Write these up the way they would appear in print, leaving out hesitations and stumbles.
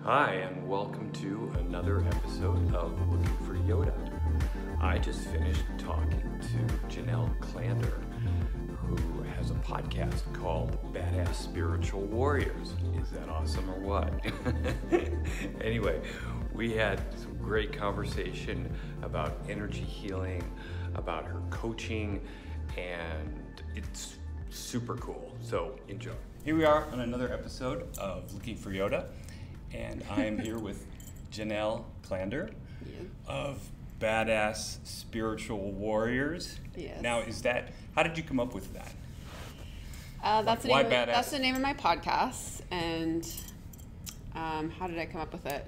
Hi, and welcome to another episode of Looking for Yoda. I just finished talking to Janelle Clander, who has a podcast called Badass Spiritual Warriors. Is that awesome or what? Anyway, we had some great conversation about energy healing, about her coaching, and it's super cool. So enjoy. Here we are on another episode of Looking for Yoda. And I am here with Janelle Clander of Badass Spiritual Warriors. Yes. Now, how did you come up with that? That's Why Badass? That's the name of my podcast. And how did I come up with it?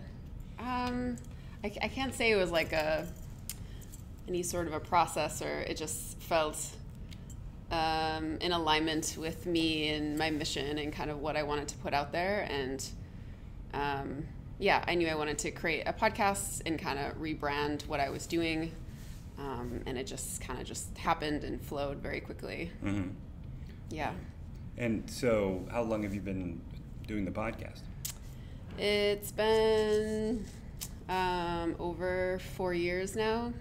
I can't say it was like any sort of a process, or it just felt in alignment with me and my mission and kind of what I wanted to put out there. And I knew I wanted to create a podcast and kind of rebrand what I was doing. And it just kind of just happened and flowed very quickly. Mm-hmm. Yeah. And so how long have you been doing the podcast? It's been over 4 years now.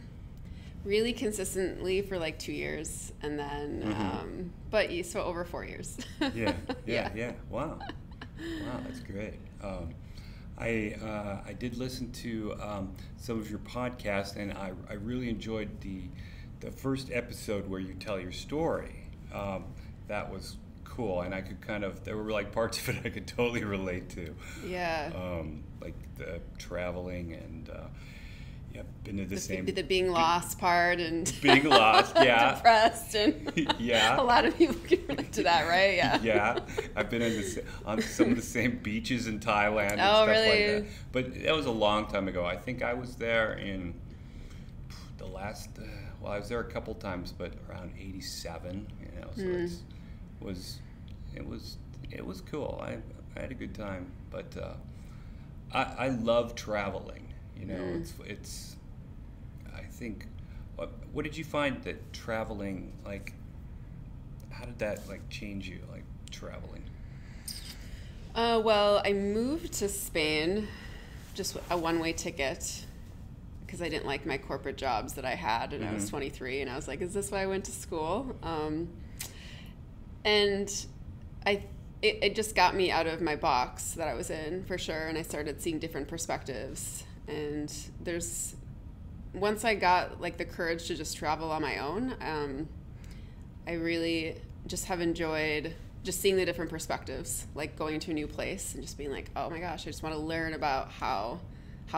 Really consistently for like 2 years. And then, so over 4 years. Yeah. Wow, that's great. I did listen to some of your podcasts, and I really enjoyed the first episode where you tell your story. That was cool, and I could there were like parts of it I could totally relate to. Yeah. Like the traveling and been to the being lost part and being lost, yeah, depressed, and yeah, a lot of people can relate to that, right? Yeah. Yeah, I've been on some of the same beaches in Thailand and oh, stuff really? like that. But that was a long time ago. I think I was there in the last. I was there a couple times, but around '87. So it was cool. I had a good time, but I love traveling. It's. I think. What did you find that traveling, like? How did that change you, like traveling? Well, I moved to Spain, just a one-way ticket, because I didn't like my corporate jobs that I had, and I was 23, and I was like, "Is this why I went to school?" And it just got me out of my box that I was in, for sure, and I started seeing different perspectives. And once I got the courage to just travel on my own, I really just have enjoyed just seeing the different perspectives, like going to a new place and just being like, oh my gosh, I just want to learn about how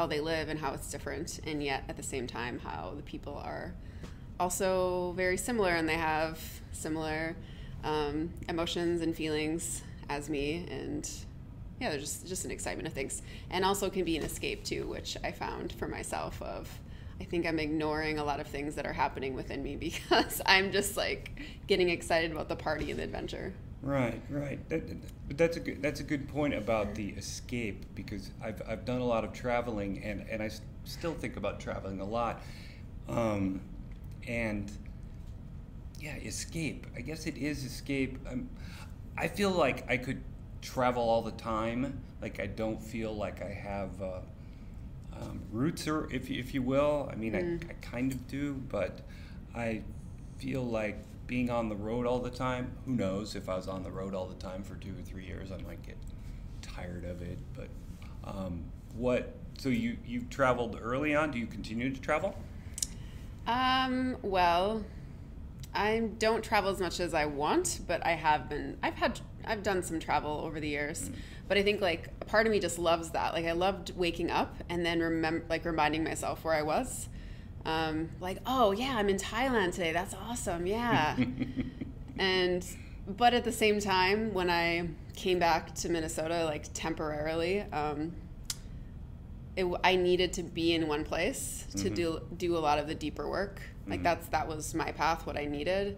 they live and how it's different, and yet at the same time how the people are also very similar, and they have similar emotions and feelings as me. And yeah, there's just an excitement of things, and also can be an escape too, which I found for myself I think I'm ignoring a lot of things that are happening within me because I'm just getting excited about the party and the adventure. Right. But that's a good point about the escape, because I've done a lot of traveling, and I still think about traveling a lot. And yeah, escape. I guess it is escape. I feel like I could travel all the time. Like I don't feel like I have roots, or if you will. I mean, I kind of do, but I feel like being on the road all the time. Who knows? If I was on the road all the time for 2 or 3 years, I might get tired of it. But So you traveled early on. Do you continue to travel? Well, I don't travel as much as I want, but I have been. I've done some travel over the years, but I think a part of me just loves that. I loved waking up and then reminding myself where I was. Oh yeah, I'm in Thailand today. That's awesome. Yeah. But at the same time, when I came back to Minnesota, temporarily, I needed to be in one place to do a lot of the deeper work. That was my path, what I needed.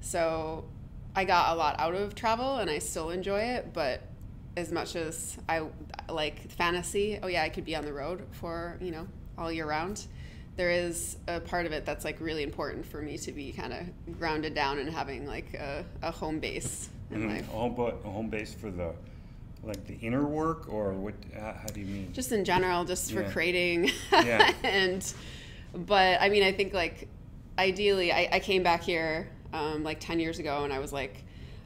So I got a lot out of travel, and I still enjoy it. But as much as I like fantasy, oh yeah, I could be on the road for all year round. There is a part of it that's really important for me to be kind of grounded down and having a home base in life. A home base for the Like the inner work, or what? How do you mean? Just in general, just for Yeah. creating. Yeah. But I mean, I think like ideally, I came back here like 10 years ago, and I was like,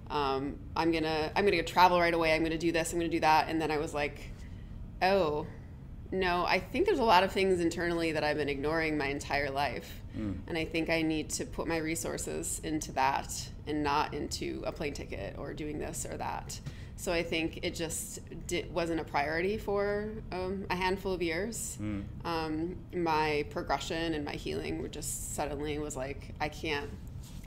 I'm gonna go travel right away. I'm gonna do this. I'm gonna do that. And then I was like, oh no, I think there's a lot of things internally that I've been ignoring my entire life. And I think I need to put my resources into that and not into a plane ticket or doing this or that. So I think it just wasn't a priority for a handful of years. My progression and my were just suddenly was like, I can't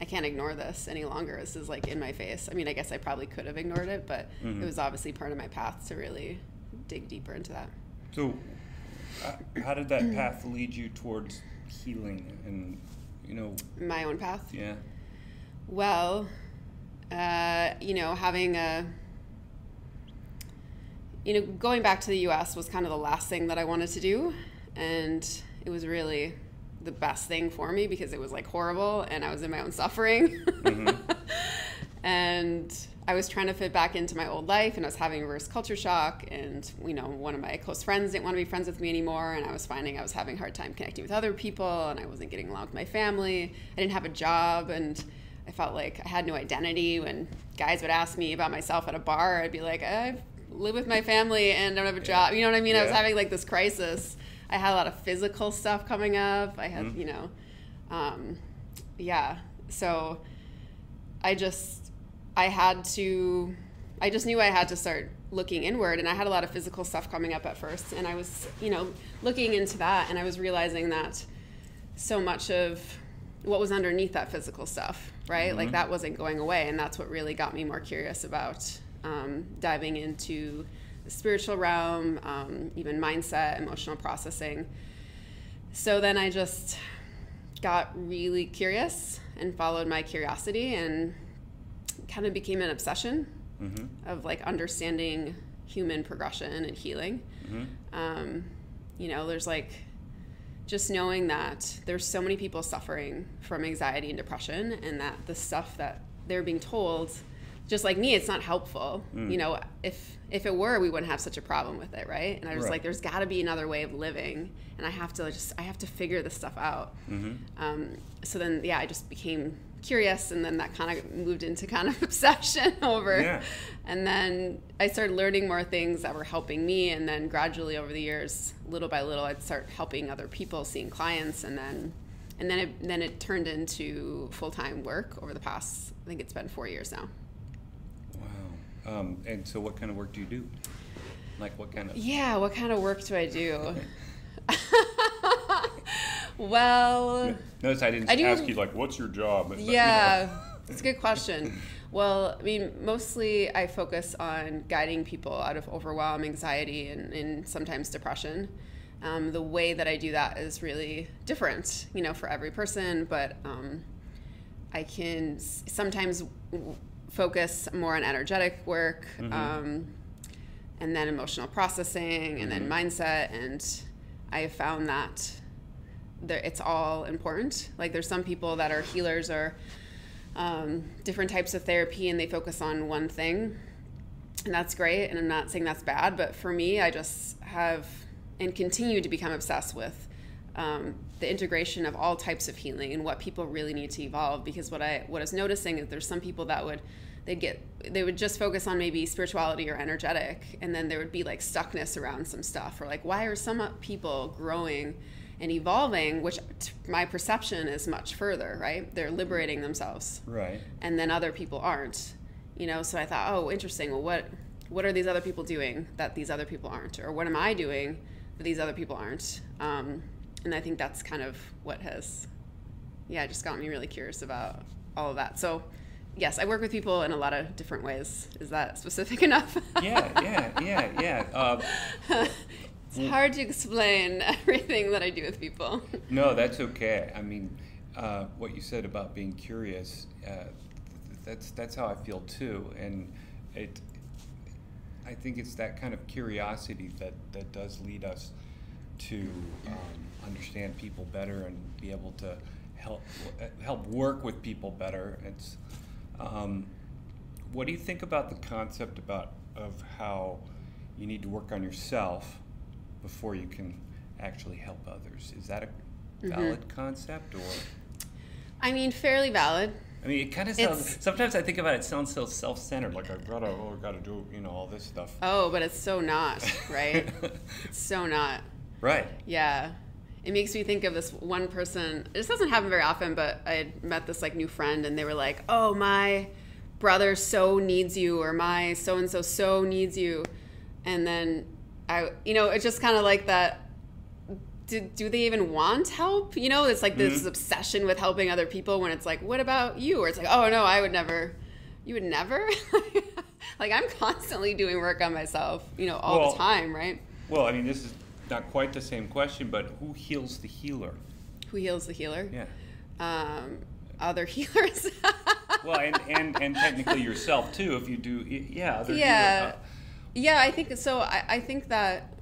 ignore this any longer. This is like in my face. I mean, I guess I probably could have ignored it, but it was obviously part of my path to really dig deeper into that. So how did that path lead you towards healing and, my own path? Yeah. Well, having going back to the U.S. was kind of the last thing that I wanted to do. And it was really the best thing for me because it was like horrible and I was in my own suffering. And I was trying to fit back into my old life, and I was having reverse culture shock, and one of my close friends didn't want to be friends with me anymore, and I was finding I was having a hard time connecting with other people, and I wasn't getting along with my family. I didn't have a job, and I felt like I had no identity. When guys would ask me about myself at a bar, I'd be like, I live with my family and don't have a job. You know what I mean? Yeah. I was having like this crisis. I had a lot of physical stuff coming up. I had, so I just knew I had to start looking inward, and I had a lot of physical stuff coming up at first, and I was, looking into that, and I was realizing that so much of what was underneath that physical stuff, right? Like that wasn't going away, and that's what really got me more curious about diving into the spiritual realm, even mindset, emotional processing. So then I just got really curious and followed my curiosity and kind of became an obsession of like understanding human progression and healing. There's like just knowing that there's so many people suffering from anxiety and depression, and that the stuff that they're being told, just like me, it's not helpful. If it were, we wouldn't have such a problem with it, right? And I was like, there's got to be another way of living, and I have to figure this stuff out. So then, I just became curious, and then that kind of moved into kind of obsession over. Yeah. And then I started learning more things that were helping me, and then gradually over the years, little by little, I'd start helping other people, seeing clients, and then it turned into full-time work over the past, I think it's been 4 years now. Wow. And so what kind of work do you do? Like what kind of... Yeah, what kind of work do I do? Well... Notice I didn't ask you, like, what's your job? But, It's a good question. Well, I mean, mostly I focus on guiding people out of overwhelm, anxiety, and sometimes depression. The way that I do that is really different, for every person, but I can sometimes focus more on energetic work, and then emotional processing, and then mindset, and I have found that it's all important. Like there's some people that are healers or different types of therapy, and they focus on one thing, and that's great, and I'm not saying that's bad, but for me, I just have and continue to become obsessed with the integration of all types of healing and what people really need to evolve. Because what I was noticing is there's some people that they would just focus on maybe spirituality or energetic, and then there would be like stuckness around some stuff, or like, why are some people growing and evolving, which my perception is much further, right? They're liberating themselves, right? And then other people aren't, so I thought, oh, interesting. Well, what are these other people doing that these other people aren't, or what am I doing that these other people aren't? And I think that's kind of what has just got me really curious about all of that. So yes, I work with people in a lot of different ways. Is that specific enough? Yeah. It's hard to explain everything that I do with people. No, that's okay. I mean, what you said about being curious, that's how I feel too. And I think it's that kind of curiosity that does lead us to understand people better and be able to help work with people better. It's what do you think about the concept of how you need to work on yourself before you can actually help others? Is that a valid concept, or? I mean, fairly valid. I mean, it kind of sounds. Sometimes I think about it. It sounds so self-centered. Like I gotta do, all this stuff. Oh, but it's so not, right? It's so not. Right. Yeah. It makes me think of this one person. This doesn't happen very often, but I had met this new friend, and they were like, "Oh, my brother so needs you," or "My so and so needs you," and then it's just kind of like that. Do they even want help? It's like this obsession with helping other people when it's like, what about you? Or it's like, oh no, I would never. You would never? Like I'm constantly doing work on myself, all the time, right? Well, I mean, this is not quite the same question, but who heals the healer? Who heals the healer? Yeah. Other healers. Well, and technically yourself too, if you do, other yeah. healer. Yeah, I think so. I think that,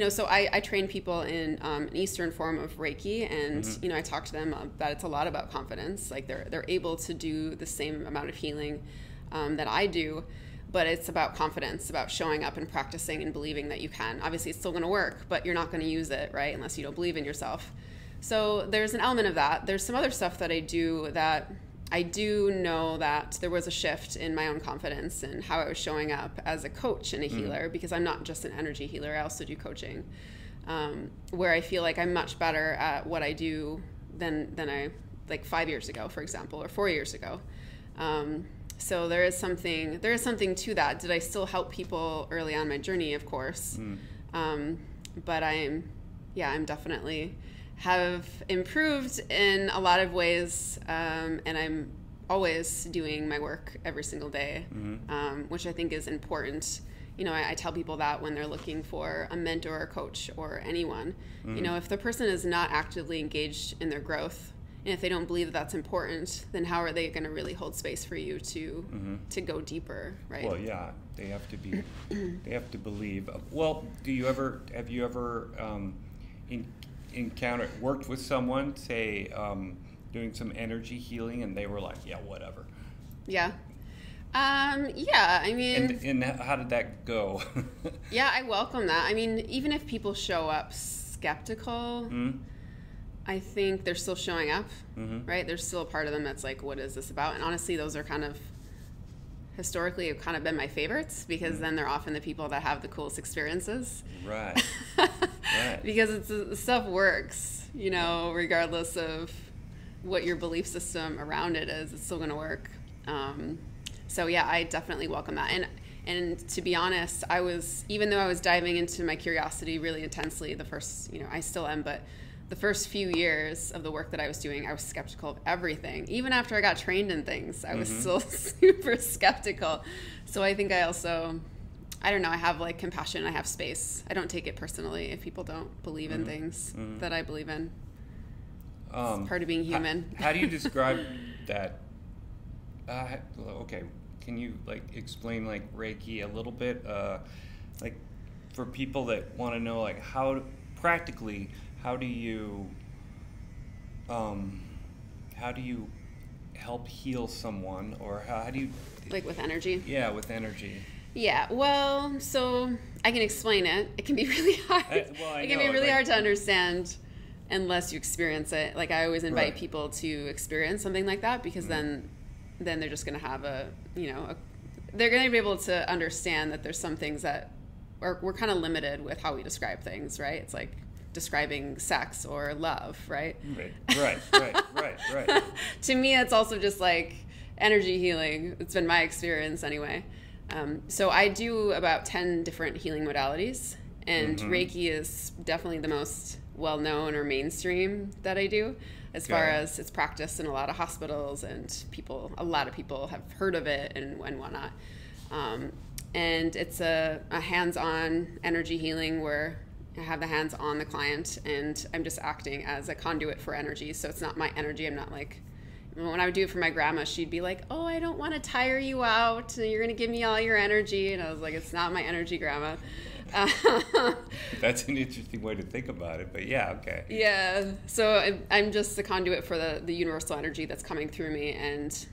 so I train people in an Eastern form of Reiki, and, I talk to them that it's a lot about confidence. Like they're able to do the same amount of healing that I do, but it's about confidence, about showing up and practicing and believing that you can. Obviously, it's still going to work, but you're not going to use it, right, unless you don't believe in yourself. So there's an element of that. There's some other stuff that I do that I do know that there was a shift in my own confidence and how I was showing up as a coach and a healer, because I'm not just an energy healer. I also do coaching, where I feel like I'm much better at what I do than I, 5 years ago, for example, or 4 years ago. So there is something to that. Did I still help people early on my journey? Of course. But I'm definitely have improved in a lot of ways, and I'm always doing my work every single day, which I think is important. I tell people that when they're looking for a mentor or coach or anyone, if the person is not actively engaged in their growth, and if they don't believe that that's important, then how are they going to really hold space for you to go deeper, right? Well, yeah, they have to be, they have to believe. Well, have you ever worked with someone, say, doing some energy healing, and they were like, yeah, whatever? Yeah. I mean... And how did that go? Yeah, I welcome that. I mean, even if people show up skeptical, I think they're still showing up, right? There's still a part of them that's like, what is this about? And honestly, those are historically have kind of been my favorites, because then they're often the people that have the coolest experiences. Right. Right. Because the stuff works, regardless of what your belief system around it is, it's still going to work. So yeah, I definitely welcome that. And to be honest, even though I was diving into my curiosity really intensely, the first, I still am, but the first few years of the work that I was doing, I was skeptical of everything. Even after I got trained in things, I was still super skeptical. So I think I also, I don't know, I have compassion, I have space. I don't take it personally if people don't believe in things that I believe in. It's part of being human. How do you describe that? Okay, can you explain Reiki a little bit? For people that want to know how practically, how do you help heal someone, or how do you with energy? Yeah, with energy. Yeah, well, so I can explain it. It can be really hard. It can be really hard to understand unless you experience it. I always invite people to experience something like that, because then they're just going to have they're going to be able to understand that there's some things that we're kind of limited with how we describe things, right? It's like describing sex or love, right? Right. To me, it's also just energy healing. It's been my experience anyway. So I do about 10 different healing modalities, and Reiki is definitely the most well-known or mainstream that I do, as far as it's practiced in a lot of hospitals, and a lot of people have heard of it and whatnot. And it's a hands-on energy healing where I have the hands on the client, and I'm just acting as a conduit for energy. So it's not my energy. I'm not when I would do it for my grandma, she'd be like, oh, I don't want to tire you out. You're going to give me all your energy. And I was like, it's not my energy, Grandma. That's an interesting way to think about it, but yeah, okay. Yeah, so I'm just the conduit for the universal energy that's coming through me, and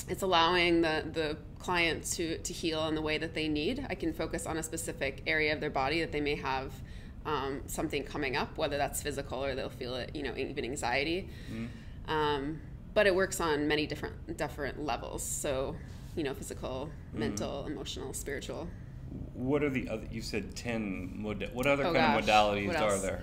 it's allowing the client to heal in the way that they need. I can focus on a specific area of their body that they may have something coming up, whether that's physical or they'll feel it, even anxiety. But it works on many different levels. So, physical, mental, emotional, spiritual. What are the other, you said 10, what other kind of What modalities are else? there?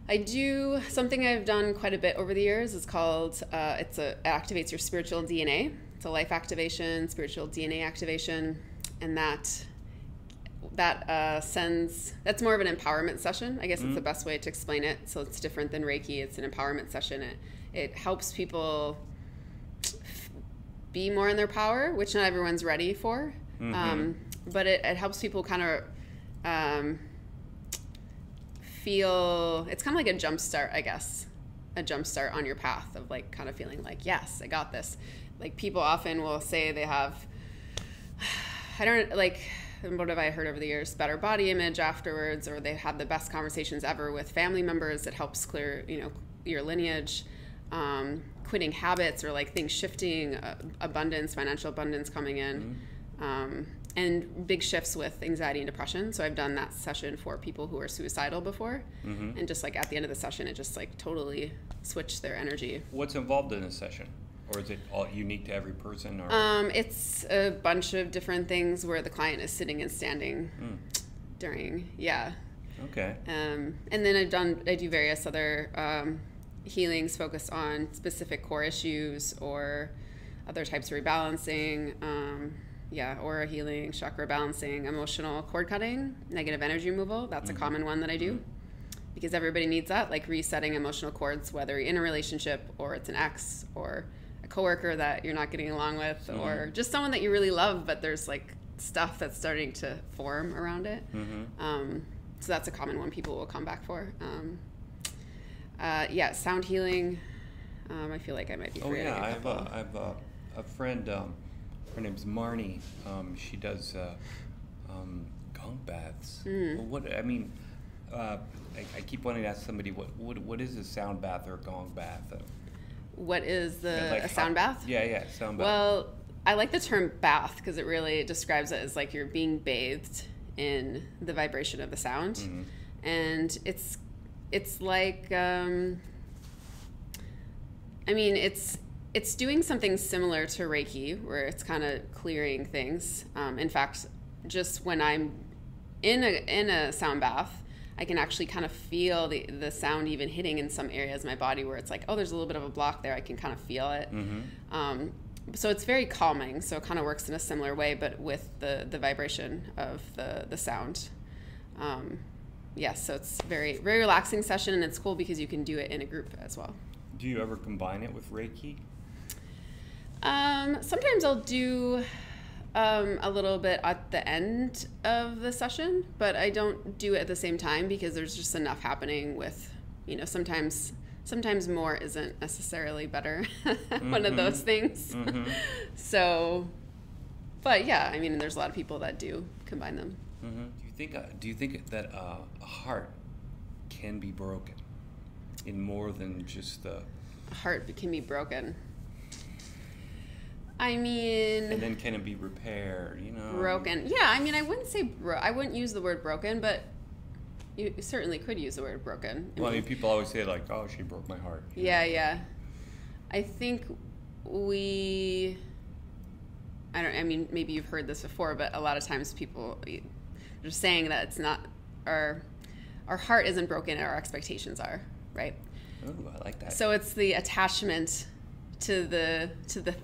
I do something I've done quite a bit over the years. It's called, it activates your spiritual DNA. It's a life activation, spiritual DNA activation. And that's more of an empowerment session. I guess it's the best way to explain it. So it's different than Reiki. It's an empowerment session. It helps people be more in their power, which not everyone's ready for. But it helps people kind of feel, it's kind of like a jump start, I guess. A jump start on your path of like kind of feeling like, yes, I got this. Like people often will say they have, what have I heard over the years? Better body image afterwards, or they have the best conversations ever with family members. It helps clear, your lineage, quitting habits or like things shifting, abundance, financial abundance coming in, and big shifts with anxiety and depression. So I've done that session for people who are suicidal before, and just like at the end of the session, it just like totally switched their energy. What's involved in a session? Or is it all unique to every person? Or? It's a bunch of different things where the client is sitting and standing during, Okay. And then I do various other healings focused on specific core issues or other types of rebalancing, aura healing, chakra balancing, emotional cord cutting, negative energy removal. That's a common one that I do because everybody needs that, like resetting emotional cords, whether you're in a relationship or it's an ex or a coworker that you're not getting along with, or just someone that you really love, but there's like stuff that's starting to form around it. So that's a common one people will come back for. Sound healing. I feel like I might be forgetting a couple. I have a friend. Her name's Marnie. She does gong baths. Well, I keep wanting to ask somebody what is a sound bath or a gong bath? What is a sound bath? Yeah, sound bath. Well, I like the term bath because it really describes it as like you're being bathed in the vibration of the sound, and it's like it's doing something similar to Reiki where it's kind of clearing things. In fact, just when I'm in a sound bath, I can actually kind of feel the sound even hitting in some areas of my body where it's like, oh, there's a little bit of a block there. I can kind of feel it. So it's very calming. So it kind of works in a similar way, but with the vibration of the sound. So it's very, very relaxing session, and it's cool because you can do it in a group as well. Do you ever combine it with Reiki? Sometimes I'll do a little bit at the end of the session, but I don't do it at the same time because there's just enough happening with, sometimes more isn't necessarily better. One of those things. So, but yeah, there's a lot of people that do combine them. Do you think that a heart can be broken in more than just the... A heart can be broken. And then can it be repaired, Broken. Yeah, I wouldn't say I wouldn't use the word broken, but you certainly could use the word broken. People always say like, oh, she broke my heart. Yeah. I think maybe you've heard this before, but a lot of times people are saying that it's not, our heart isn't broken, our expectations are, right? Oh, I like that. So it's the attachment to the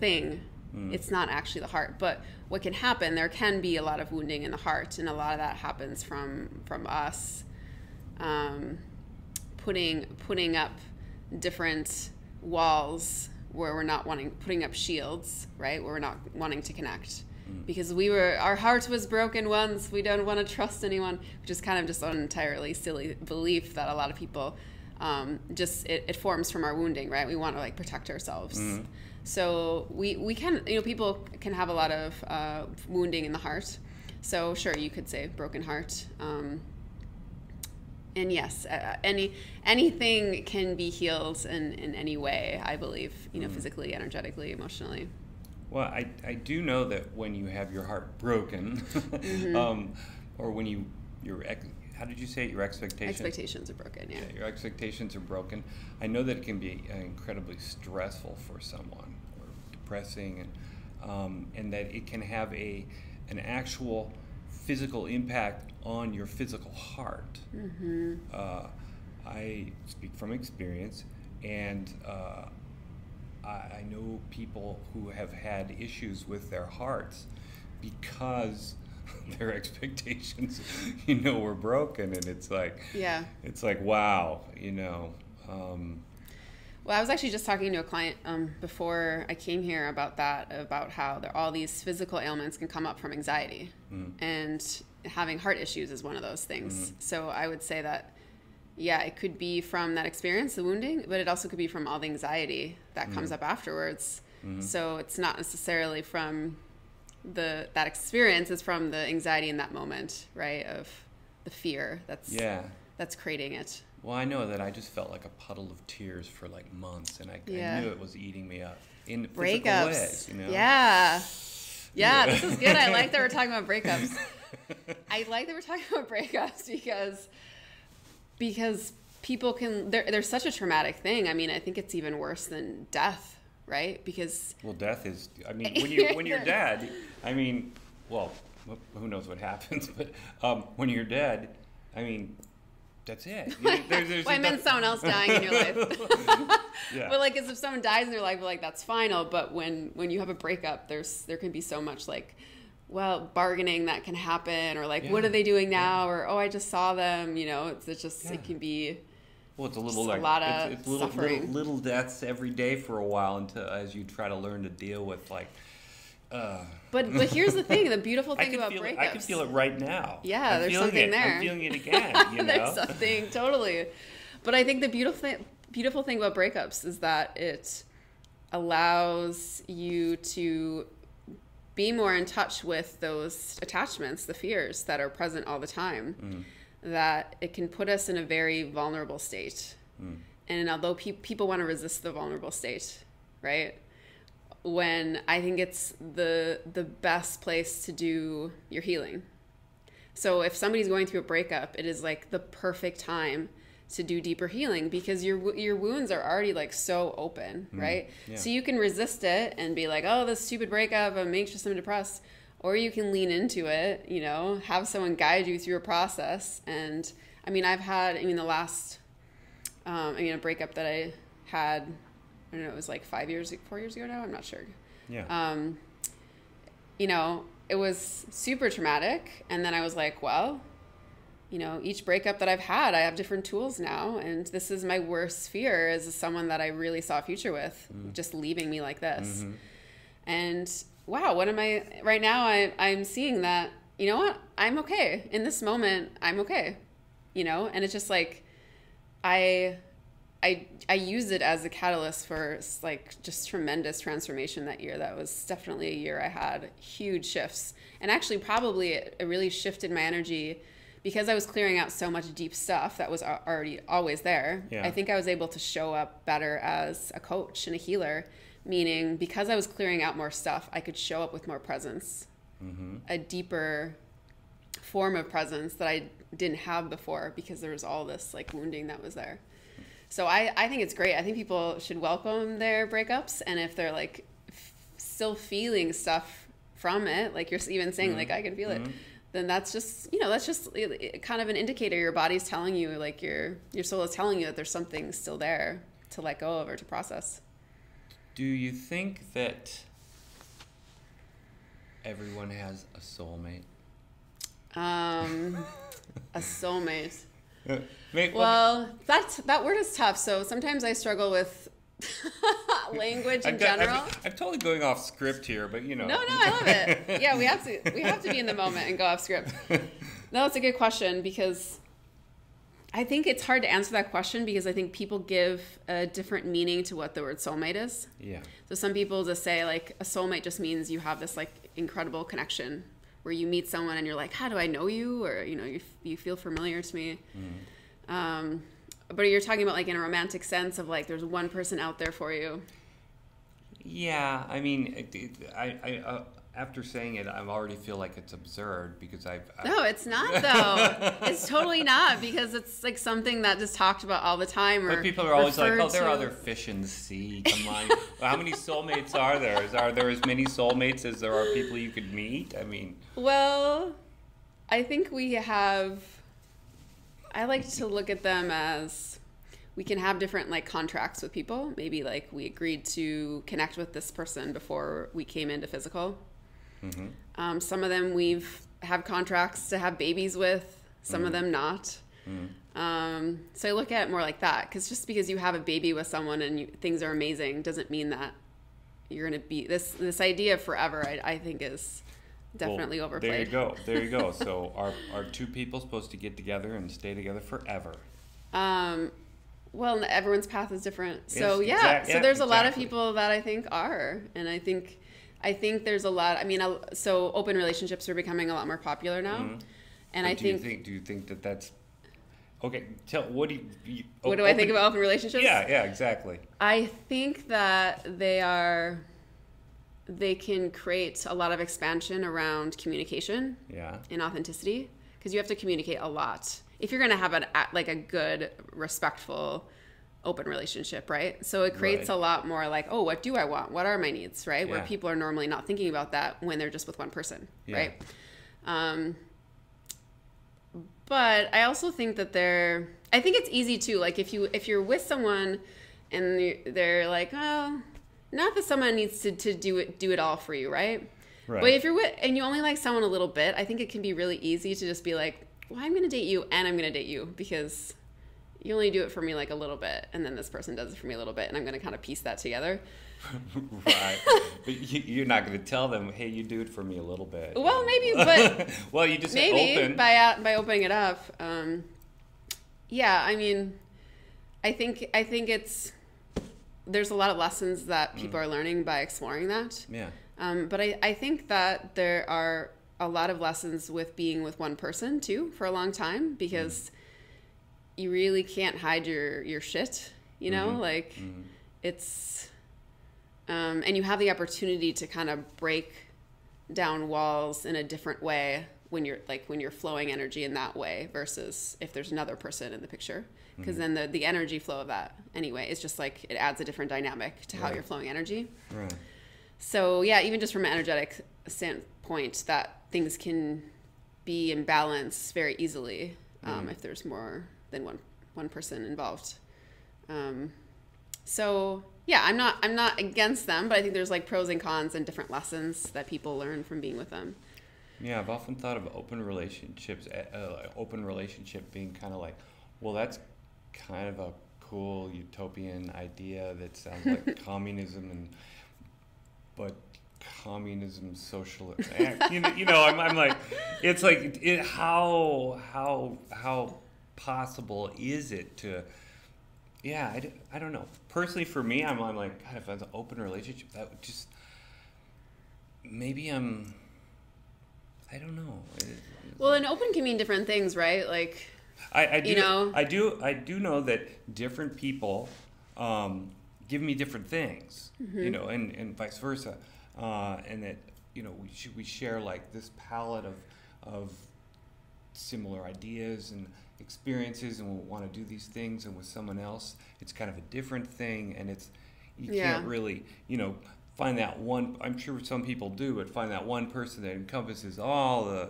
thing. It's not actually the heart. But what can happen, there can be a lot of wounding in the heart, and a lot of that happens from us putting up different walls where we're not putting up shields, right? Where we're not wanting to connect. Because our heart was broken once, we don't want to trust anyone, which is kind of just an entirely silly belief that a lot of people it forms from our wounding, right? We want to like protect ourselves. So we can, people can have a lot of wounding in the heart. So sure, you could say broken heart. And yes, anything can be healed in any way, I believe, physically, energetically, emotionally. Well, I do know that when you have your heart broken, or when how did you say it? Your expectations are broken, yeah. Your expectations are broken. I know that it can be incredibly stressful for someone, or depressing, and that it can have an actual physical impact on your physical heart. I speak from experience, and I know people who have had issues with their hearts because their expectations, were broken, and it's like, wow, Well, I was actually just talking to a client before I came here about how all these physical ailments can come up from anxiety, and having heart issues is one of those things. So I would say that, it could be from that experience, the wounding, but it also could be from all the anxiety that comes up afterwards. So it's not necessarily from that experience, it's from the anxiety in that moment, right, of the fear that's creating it. Well, I know that I just felt like a puddle of tears for like months, and I knew it was eating me up in physical ways, Yeah, this is good. I like that we're talking about breakups. I like that we're talking about breakups because people they're such a traumatic thing. I mean, I think it's even worse than death, right? Because death is, when you're dead, who knows what happens, but when you're dead, that's it. I meant someone else dying in your life. But like, as if someone dies in their life, like that's final. But when you have a breakup, there can be so much like, bargaining that can happen, or like, what are they doing now? Or, I just saw them, it's just, it can be, it's a little like, a lot of it's suffering. little deaths every day for a while as you try to learn to deal with But here's the thing, the beautiful thing about breakups. I can feel it right now. Yeah, there's something there. I'm feeling it again, There's something, totally. But I think the beautiful thing about breakups is that it allows you to be more in touch with those attachments, the fears that are present all the time, that it can put us in a very vulnerable state. And although people want to resist the vulnerable state, right? When I think it's the best place to do your healing. So if somebody's going through a breakup, it is like the perfect time to do deeper healing, because your wounds are already like so open, right? Yeah. So you can resist it and be like, this stupid breakup, I'm anxious, I'm depressed. Or you can lean into it, have someone guide you through a process. And I've had, the last, a breakup that I had, I don't know, it was like 4 years ago now, I'm not sure. Yeah. It was super traumatic. And then I was like, each breakup that I've had, I have different tools now. And this is my worst fear, is someone that I really saw a future with just leaving me like this. And what am I, right now I'm seeing that, I'm okay. In this moment, I'm okay. And it's just like, I used it as a catalyst for like just tremendous transformation that year. That was definitely a year I had huge shifts. And actually probably it really shifted my energy because I was clearing out so much deep stuff that was already always there. Yeah. I think I was able to show up better as a coach and a healer, meaning because I was clearing out more stuff, I could show up with more presence, a deeper form of presence that I didn't have before because there was all this like wounding that was there. So I think it's great. I think people should welcome their breakups. And if they're like still feeling stuff from it, like you're even saying, like, I can feel it, then that's just kind of an indicator. Your body's telling you, like your soul is telling you that there's something still there to let go of or to process. Do you think that everyone has a soulmate? A soulmate. Well, that word is tough. So sometimes I struggle with language in general. I'm totally going off script here, but No, I love it. Yeah, we have to be in the moment and go off script. No, it's a good question, because I think it's hard to answer that question because I think people give a different meaning to what the word soulmate is. Yeah. So some people just say like a soulmate just means you have this like incredible connection where you meet someone and you're like, how do I know you? Or, you feel familiar to me. But you're talking about like in a romantic sense of like, there's one person out there for you. Yeah, I mean, after saying it, I already feel like it's absurd because No, it's not though. It's totally not, because it's like something that just talked about all the time. Or but people are always like, "Oh, there are to. other fish in the sea." Come on, well, how many soulmates are there? Are there as many soulmates as there are people you could meet? I mean, Well, I think we have. I like to look at them as we can have different like contracts with people. Maybe like we agreed to connect with this person before we came into physical. mm-hmm. Some of them we've have contracts to have babies with. Some of them not. So I look at it more like that, because just because you have a baby with someone and things are amazing doesn't mean that you're going to be this idea of forever. I think is definitely overplayed. There you go. So are two people supposed to get together and stay together forever? Well, everyone's path is different. So Yes, so there's a lot of exactly. people that I think are, and I think there's a lot. I mean, so open relationships are becoming a lot more popular now, and But I do you think that that's okay? What do you what do I think about open relationships? Yeah, exactly. I think that they can create a lot of expansion around communication Yeah. and authenticity, because you have to communicate a lot if you're going to have a good, respectful, open relationship, right? So it creates Right. a lot more like, oh, what do I want? What are my needs, right? Where Yeah. people are normally not thinking about that when they're just with one person, Yeah. right? But I also think that I think it's easy too. Like if you're with someone and they're like, oh, not that someone needs to do it all for you, right? Right. But if you're with and you only like someone a little bit, I think it can be really easy to just be like, well, I'm going to date you and I'm going to date you because you only do it for me like a little bit, and then this person does it for me a little bit, and I'm going to kind of piece that together. Right. But you're not going to tell them, hey, you do it for me a little bit. Well, maybe, but well, you just maybe open. by opening it up. Yeah, I mean, I think there's a lot of lessons that people are learning by exploring that. Yeah. But I think that there are a lot of lessons with being with one person too for a long time, because you really can't hide your shit, you know, like it's, and you have the opportunity to kind of break down walls in a different way when you're flowing energy in that way versus if there's another person in the picture, because then the energy flow of that anyway, it's just like it adds a different dynamic to how you're flowing energy. Right. So yeah, even just from an energetic standpoint, that things can be in balance very easily if there's more than one person involved. So yeah, I'm not against them, but I think there's like pros and cons and different lessons that people learn from being with them. Yeah, I've often thought of open relationships, open relationship being kind of like, well, that's kind of a cool utopian idea that sounds like communism, but communism, socialism, I'm like, it's like, how possible is it to, yeah, I don't know. Personally, for me, I'm like, God, if I was an open relationship, that would just, maybe I don't know. Well, and open can mean different things, right? Like, I do, you know, I do know that different people give me different things, and vice versa, and that we share like this palette of similar ideas and experiences, and we want to do these things, and with someone else, it's kind of a different thing, and you can't really find that one. I'm sure some people do, but find that one person that encompasses all the.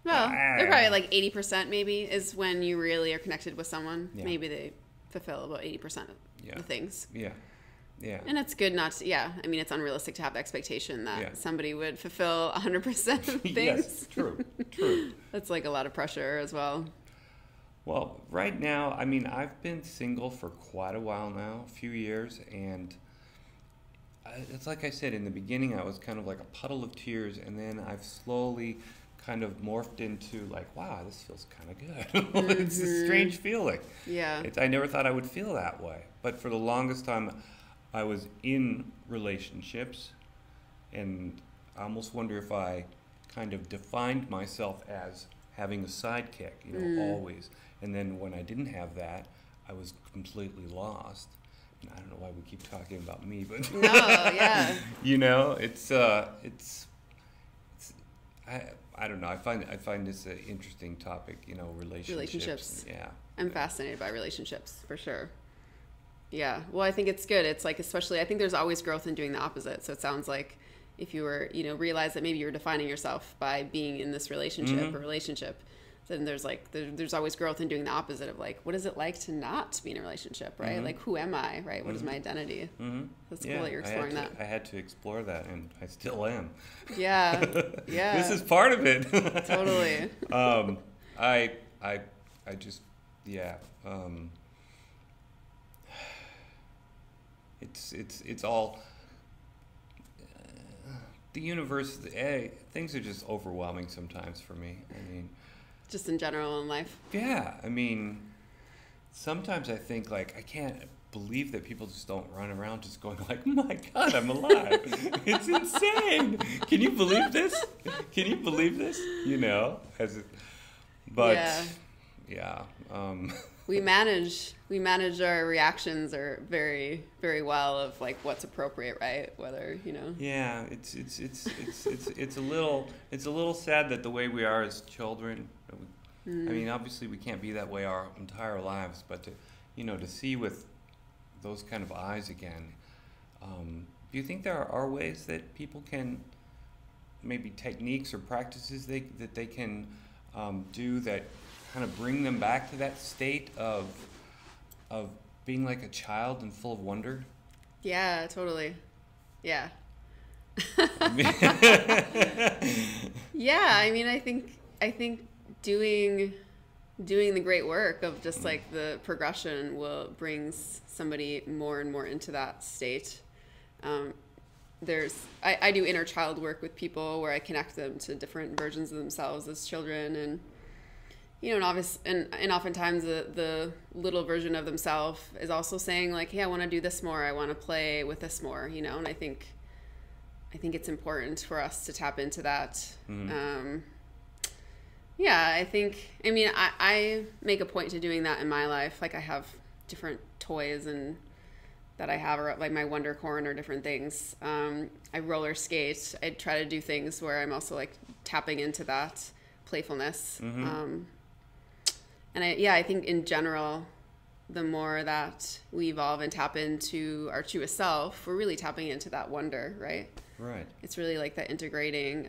Well, they're probably like 80% maybe is when you really are connected with someone. Yeah. Maybe they fulfill about 80% of the things. Yeah. Yeah. And it's good not to, I mean, it's unrealistic to have the expectation that somebody would fulfill 100% of things. Yes, true. That's like a lot of pressure as well. Well, right now, I mean, I've been single for quite a while now, a few years, and it's like I said, in the beginning, I was kind of like a puddle of tears, and then I've slowly kind of morphed into like, wow, this feels kind of good. It's a strange feeling. Yeah. I never thought I would feel that way. But for the longest time, I was in relationships, and I almost wonder if I kind of defined myself as having a sidekick, always. And then when I didn't have that, I was completely lost. I don't know why we keep talking about me, but no, yeah, you know, it's I don't know. I find this an interesting topic. You know, relationships. Yeah, I'm fascinated by relationships for sure. Yeah, well, I think it's good. It's like, especially, I think there's always growth in doing the opposite. So it sounds like if you were, you know, realize that maybe you were defining yourself by being in this relationship or relationship, then there's like, there's always growth in doing the opposite of like, what is it like to not be in a relationship, right? Like, who am I, right? What is my identity? That's cool that you're exploring that. I had to explore that, and I still am. Yeah, yeah. This is part of it. Totally. I just, yeah. It's all the universe. Things are just overwhelming sometimes for me. I mean, just in general in life. Yeah, I mean, sometimes I think like I can't believe that people just don't run around just going like, oh my God, I'm alive. It's insane. Can you believe this? Can you believe this? You know, yeah. We manage our reactions are very, very well of like what's appropriate, right? Whether, you know. Yeah, it's a little sad that the way we are as children. I mean, obviously we can't be that way our entire lives, but to see with those kind of eyes again. Do you think there are ways that people can, maybe techniques or practices that they can do that kind of bring them back to that state of being like a child and full of wonder? Yeah, totally. Yeah. Yeah, I mean, I think doing the great work of just like the progression brings somebody more and more into that state. I do inner child work with people where I connect them to different versions of themselves as children, and you know, and oftentimes the little version of themselves is also saying like, hey, I want to do this more, I want to play with this more, you know. And I think it's important for us to tap into that. Yeah, I make a point to doing that in my life. Like I have different toys and that I have, or like my Wonder Corn or different things. I roller skate. I try to do things where I'm also like tapping into that playfulness. And I think in general, the more that we evolve and tap into our truest self, we're really tapping into that wonder, right? Right. It's really like that integration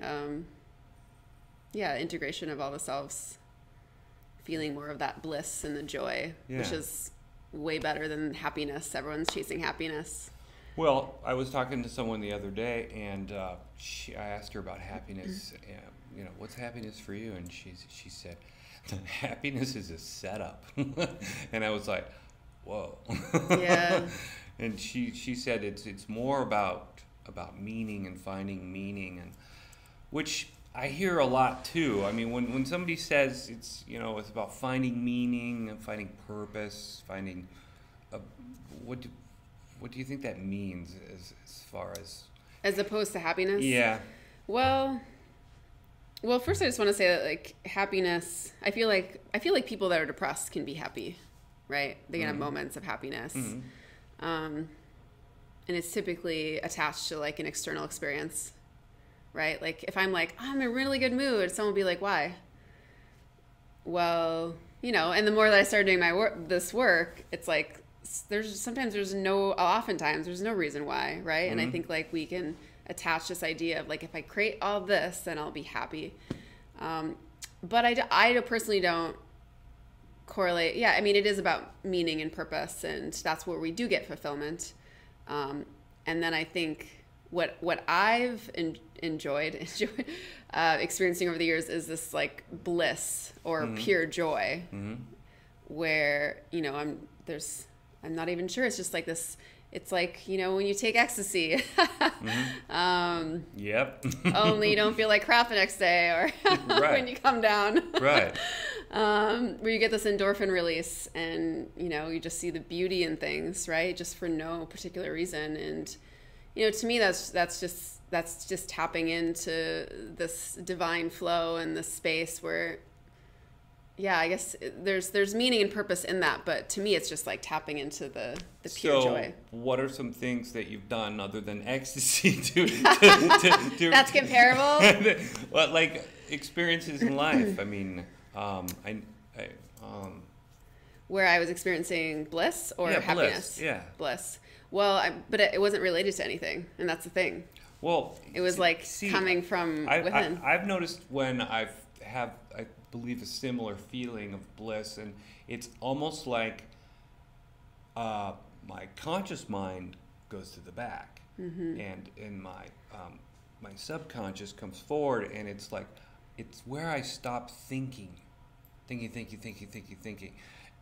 of all the selves, feeling more of that bliss and the joy, which is way better than happiness. Everyone's chasing happiness. Well, I was talking to someone the other day, and I asked her about happiness. You know, what's happiness for you? And she said, happiness is a setup. And I was like, whoa. Yeah. And she said it's more about meaning and finding meaning, and which I hear a lot too. I mean, when somebody says it's about finding meaning and finding purpose, finding what do you think that means as far as opposed to happiness? Yeah. Well, first I just want to say that like happiness, I feel like people that are depressed can be happy, right? They can have moments of happiness. And it's typically attached to like an external experience, right? Like if I'm like, oh, I'm in a really good mood, someone will be like, why? Well, you know, and the more that I started doing this work, it's like oftentimes there's no reason why, right? And I think like we can attach this idea of like, if I create all this, then I'll be happy. But I personally don't correlate. Yeah, I mean, it is about meaning and purpose, and that's where we do get fulfillment. And then I think what I've enjoyed experiencing over the years is this like bliss or pure joy, where, you know, I'm not even sure. It's just like this. It's like, you know, when you take ecstasy, Yep. only you don't feel like crap the next day, or when you come down. Right. Where you get this endorphin release, and, you know, you just see the beauty in things, right? Just for no particular reason. And, you know, to me, that's just tapping into this divine flow and this space where yeah, I guess there's meaning and purpose in that, but to me it's just like tapping into the pure joy. So what are some things that you've done other than ecstasy to That's comparable? well, like experiences in life? I mean, where I was experiencing bliss or happiness? Bliss. Well, but it wasn't related to anything, and that's the thing. Well, it was like coming from within. I've noticed when I believe a similar feeling of bliss, and it's almost like my conscious mind goes to the back, and my subconscious comes forward, and it's like it's where I stop thinking,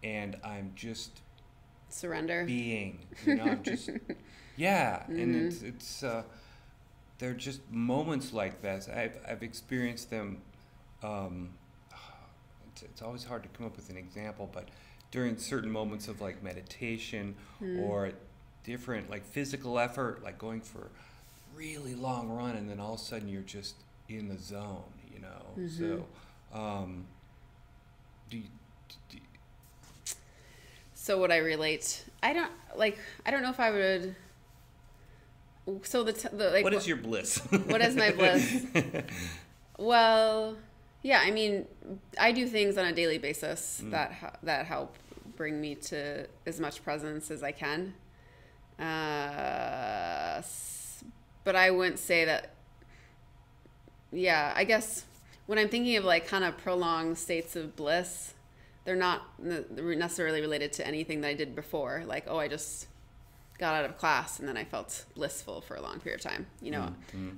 and I'm just surrender, being. I'm just and it's they're just moments like that. I've experienced them. It's always hard to come up with an example, but during certain moments of like meditation or different like physical effort, like going for a really long run, and then all of a sudden you're just in the zone, So, so would I relate? I don't know if I would. So what is your bliss? What is my bliss? Well, yeah, I mean, I do things on a daily basis that help bring me to as much presence as I can. But I wouldn't say that. Yeah, I guess when I'm thinking of like kind of prolonged states of bliss, they're not necessarily related to anything that I did before. Like, oh, I just got out of class and then I felt blissful for a long period of time.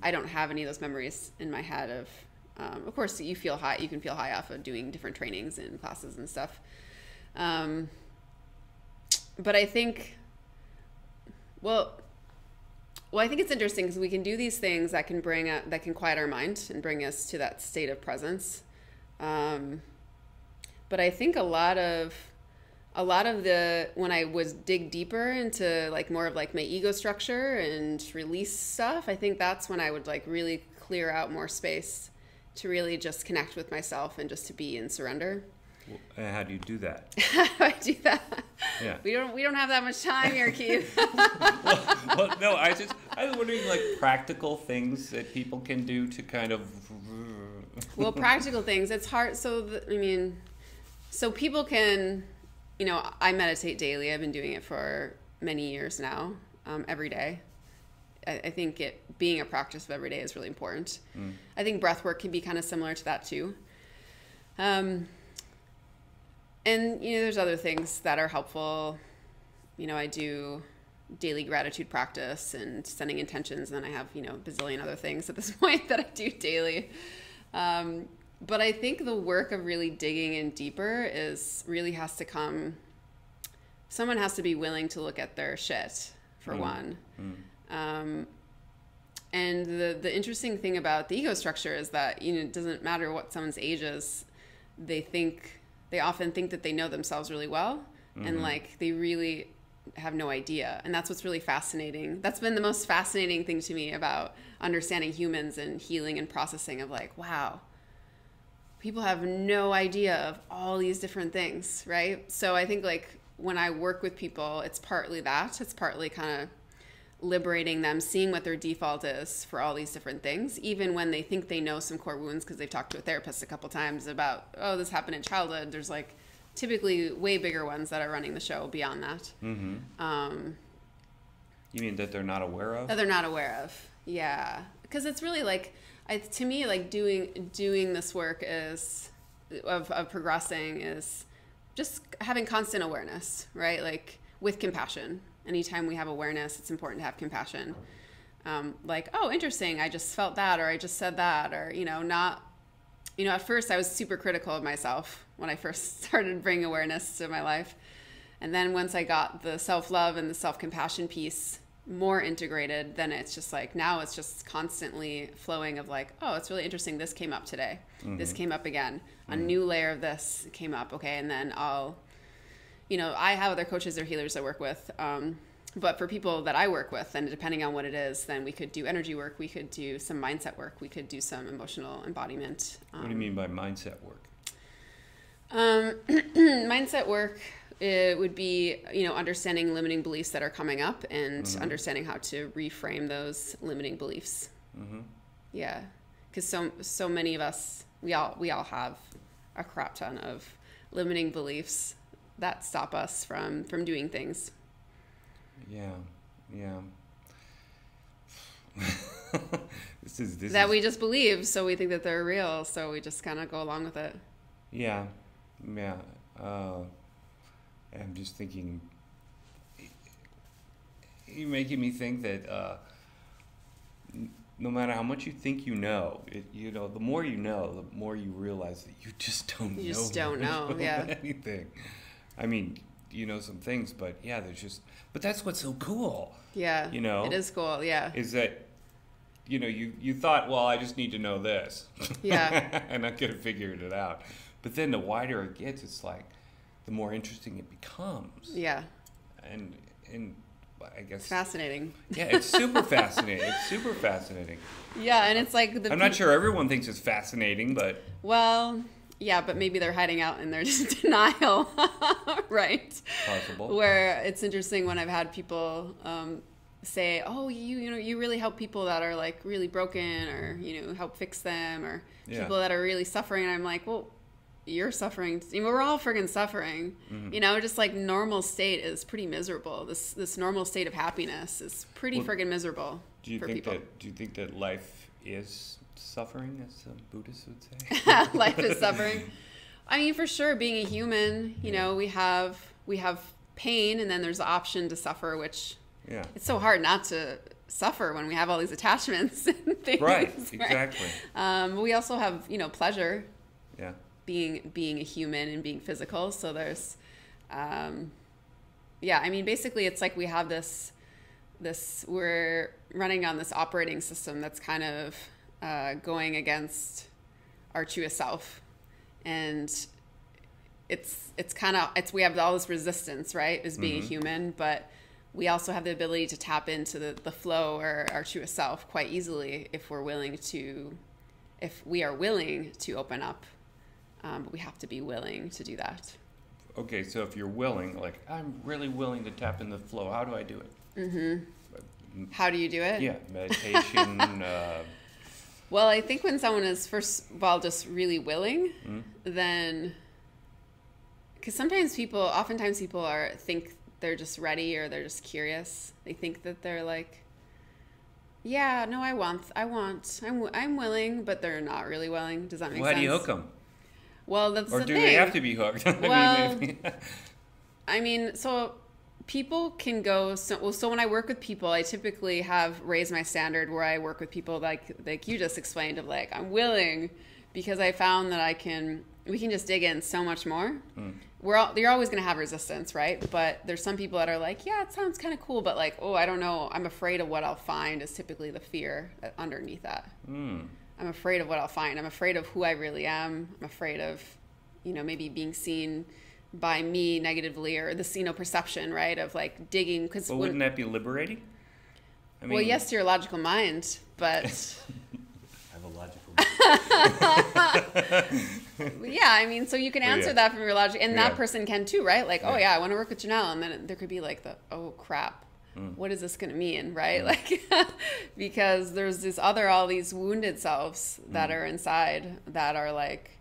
I don't have any of those memories in my head of course you feel high. You can feel high off of doing different trainings and classes and stuff. But I think, I think it's interesting because we can do these things that can that can quiet our mind and bring us to that state of presence. But I think a lot of when I was dig deeper into like more of like my ego structure and release stuff, I think that's when I would like really clear out more space to really just connect with myself and just to be in surrender. Well, how do you do that? How do I do that? Yeah. We don't have that much time here, Keith. No, I was wondering like practical things that people can do to kind of. Well, practical things. It's hard. So people can, I meditate daily. I've been doing it for many years now, every day. I think being a practice of every day is really important. I think breath work can be kind of similar to that too. And, there's other things that are helpful. I do daily gratitude practice and setting intentions, and then I have, a bazillion other things at this point that I do daily. But I think the work of really digging in deeper really has to come, someone has to be willing to look at their shit, for one. And the interesting thing about the ego structure is that, it doesn't matter what someone's age is, they often think that they know themselves really well, and like they really have no idea. And that's what's really fascinating. That's been the most fascinating thing to me about understanding humans and healing and processing of like, wow, people have no idea of all these different things, right? So I think like when I work with people, it's partly that. It's partly kind of liberating them, seeing what their default is for all these different things, even when they think they know some core wounds because they've talked to a therapist a couple times about, oh, this happened in childhood. There's like typically way bigger ones that are running the show beyond that. You mean that they're not aware of? That they're not aware of, yeah. Because it's really like, to me, like doing this work of progressing is just having constant awareness, right? Like with compassion. Anytime we have awareness, it's important to have compassion. Like, oh, interesting, I just felt that, or I just said that, or, at first I was super critical of myself when I first started bringing awareness to my life. And then once I got the self-love and the self-compassion piece more integrated, then it's just like, now it's just constantly flowing of like, oh, it's really interesting. This came up today. This came up again. A new layer of this came up. Okay. And then I have other coaches or healers I work with. But for people that I work with, and depending on what it is, then we could do energy work. We could do some mindset work. We could do some emotional embodiment. What do you mean by mindset work? Mindset work, it would be, understanding limiting beliefs that are coming up and understanding how to reframe those limiting beliefs. Mm-hmm. Yeah. Because so many of us, we all have a crap ton of limiting beliefs that stop us from doing things. Yeah. We just believe, so we think that they're real, so we just kind of go along with it. Yeah. I'm just thinking, you're making me think that no matter how much you think you know, the more you know, the more you realize that you just don't know. You just don't know, yeah. Anything. I mean, you know some things, but yeah, but that's what's so cool. Yeah. It is cool, yeah. Is that, you thought, well, I just need to know this. Yeah. And I could have figured it out. But then the wider it gets, it's like, the more interesting it becomes. Yeah. And I guess it's fascinating. Yeah, it's super fascinating. It's super fascinating. Yeah, and it's like I'm not sure everyone thinks it's fascinating, but well, yeah, but maybe they're hiding out in their denial, right? Possible. Where it's interesting when I've had people say, "Oh, you really help people that are like really broken, or help fix them, or people that are really suffering." And I'm like, well, you're suffering. We're all friggin' suffering. Mm-hmm. Just like normal state is pretty miserable. This normal state of happiness is pretty friggin' miserable for people. Do you think that life is suffering, as Buddhists would say? Life is suffering. I mean, for sure, being a human, we have pain, and then there's the option to suffer, which it's so hard not to suffer when we have all these attachments and things. Right, exactly. We also have, pleasure. Yeah. Being a human and being physical. So there's, basically it's like we have this, we're running on this operating system that's kind of going against our truest self. And we have all this resistance, right, as being a human, but we also have the ability to tap into the flow or our truest self quite easily if we are willing to open up. But we have to be willing to do that. Okay, so if you're willing, like, I'm really willing to tap in the flow, how do I do it? Mm-hmm. How do you do it? Yeah, meditation. Well, I think when someone is, first of all, just really willing, then... Because oftentimes people think they're just ready or they're just curious. They think that they're like, yeah, no, I'm willing, but they're not really willing. Does that make sense? Why do you hook them? Well, that's the thing. Or do they have to be hooked? So people can go. So when I work with people, I typically have raised my standard where I work with people like you just explained, of like, I'm willing, because I found that we can just dig in so much more. You're always going to have resistance, right? But there's some people that are like, yeah, it sounds kind of cool, but like, oh, I don't know, I'm afraid of what I'll find, is typically the fear underneath that. I'm afraid of what I'll find. I'm afraid of who I really am. I'm afraid of, maybe being seen by me negatively, or this, perception, right, of like digging. Well, wouldn't that be liberating? Well, yes, to your logical mind, but... I have a logical mind. Yeah, so you can answer that from your logic, and that person can too, right? Like, oh yeah, I want to work with Janelle, and then there could be like oh crap. What is this going to mean, right? Like, because there's all these wounded selves that are inside that are like,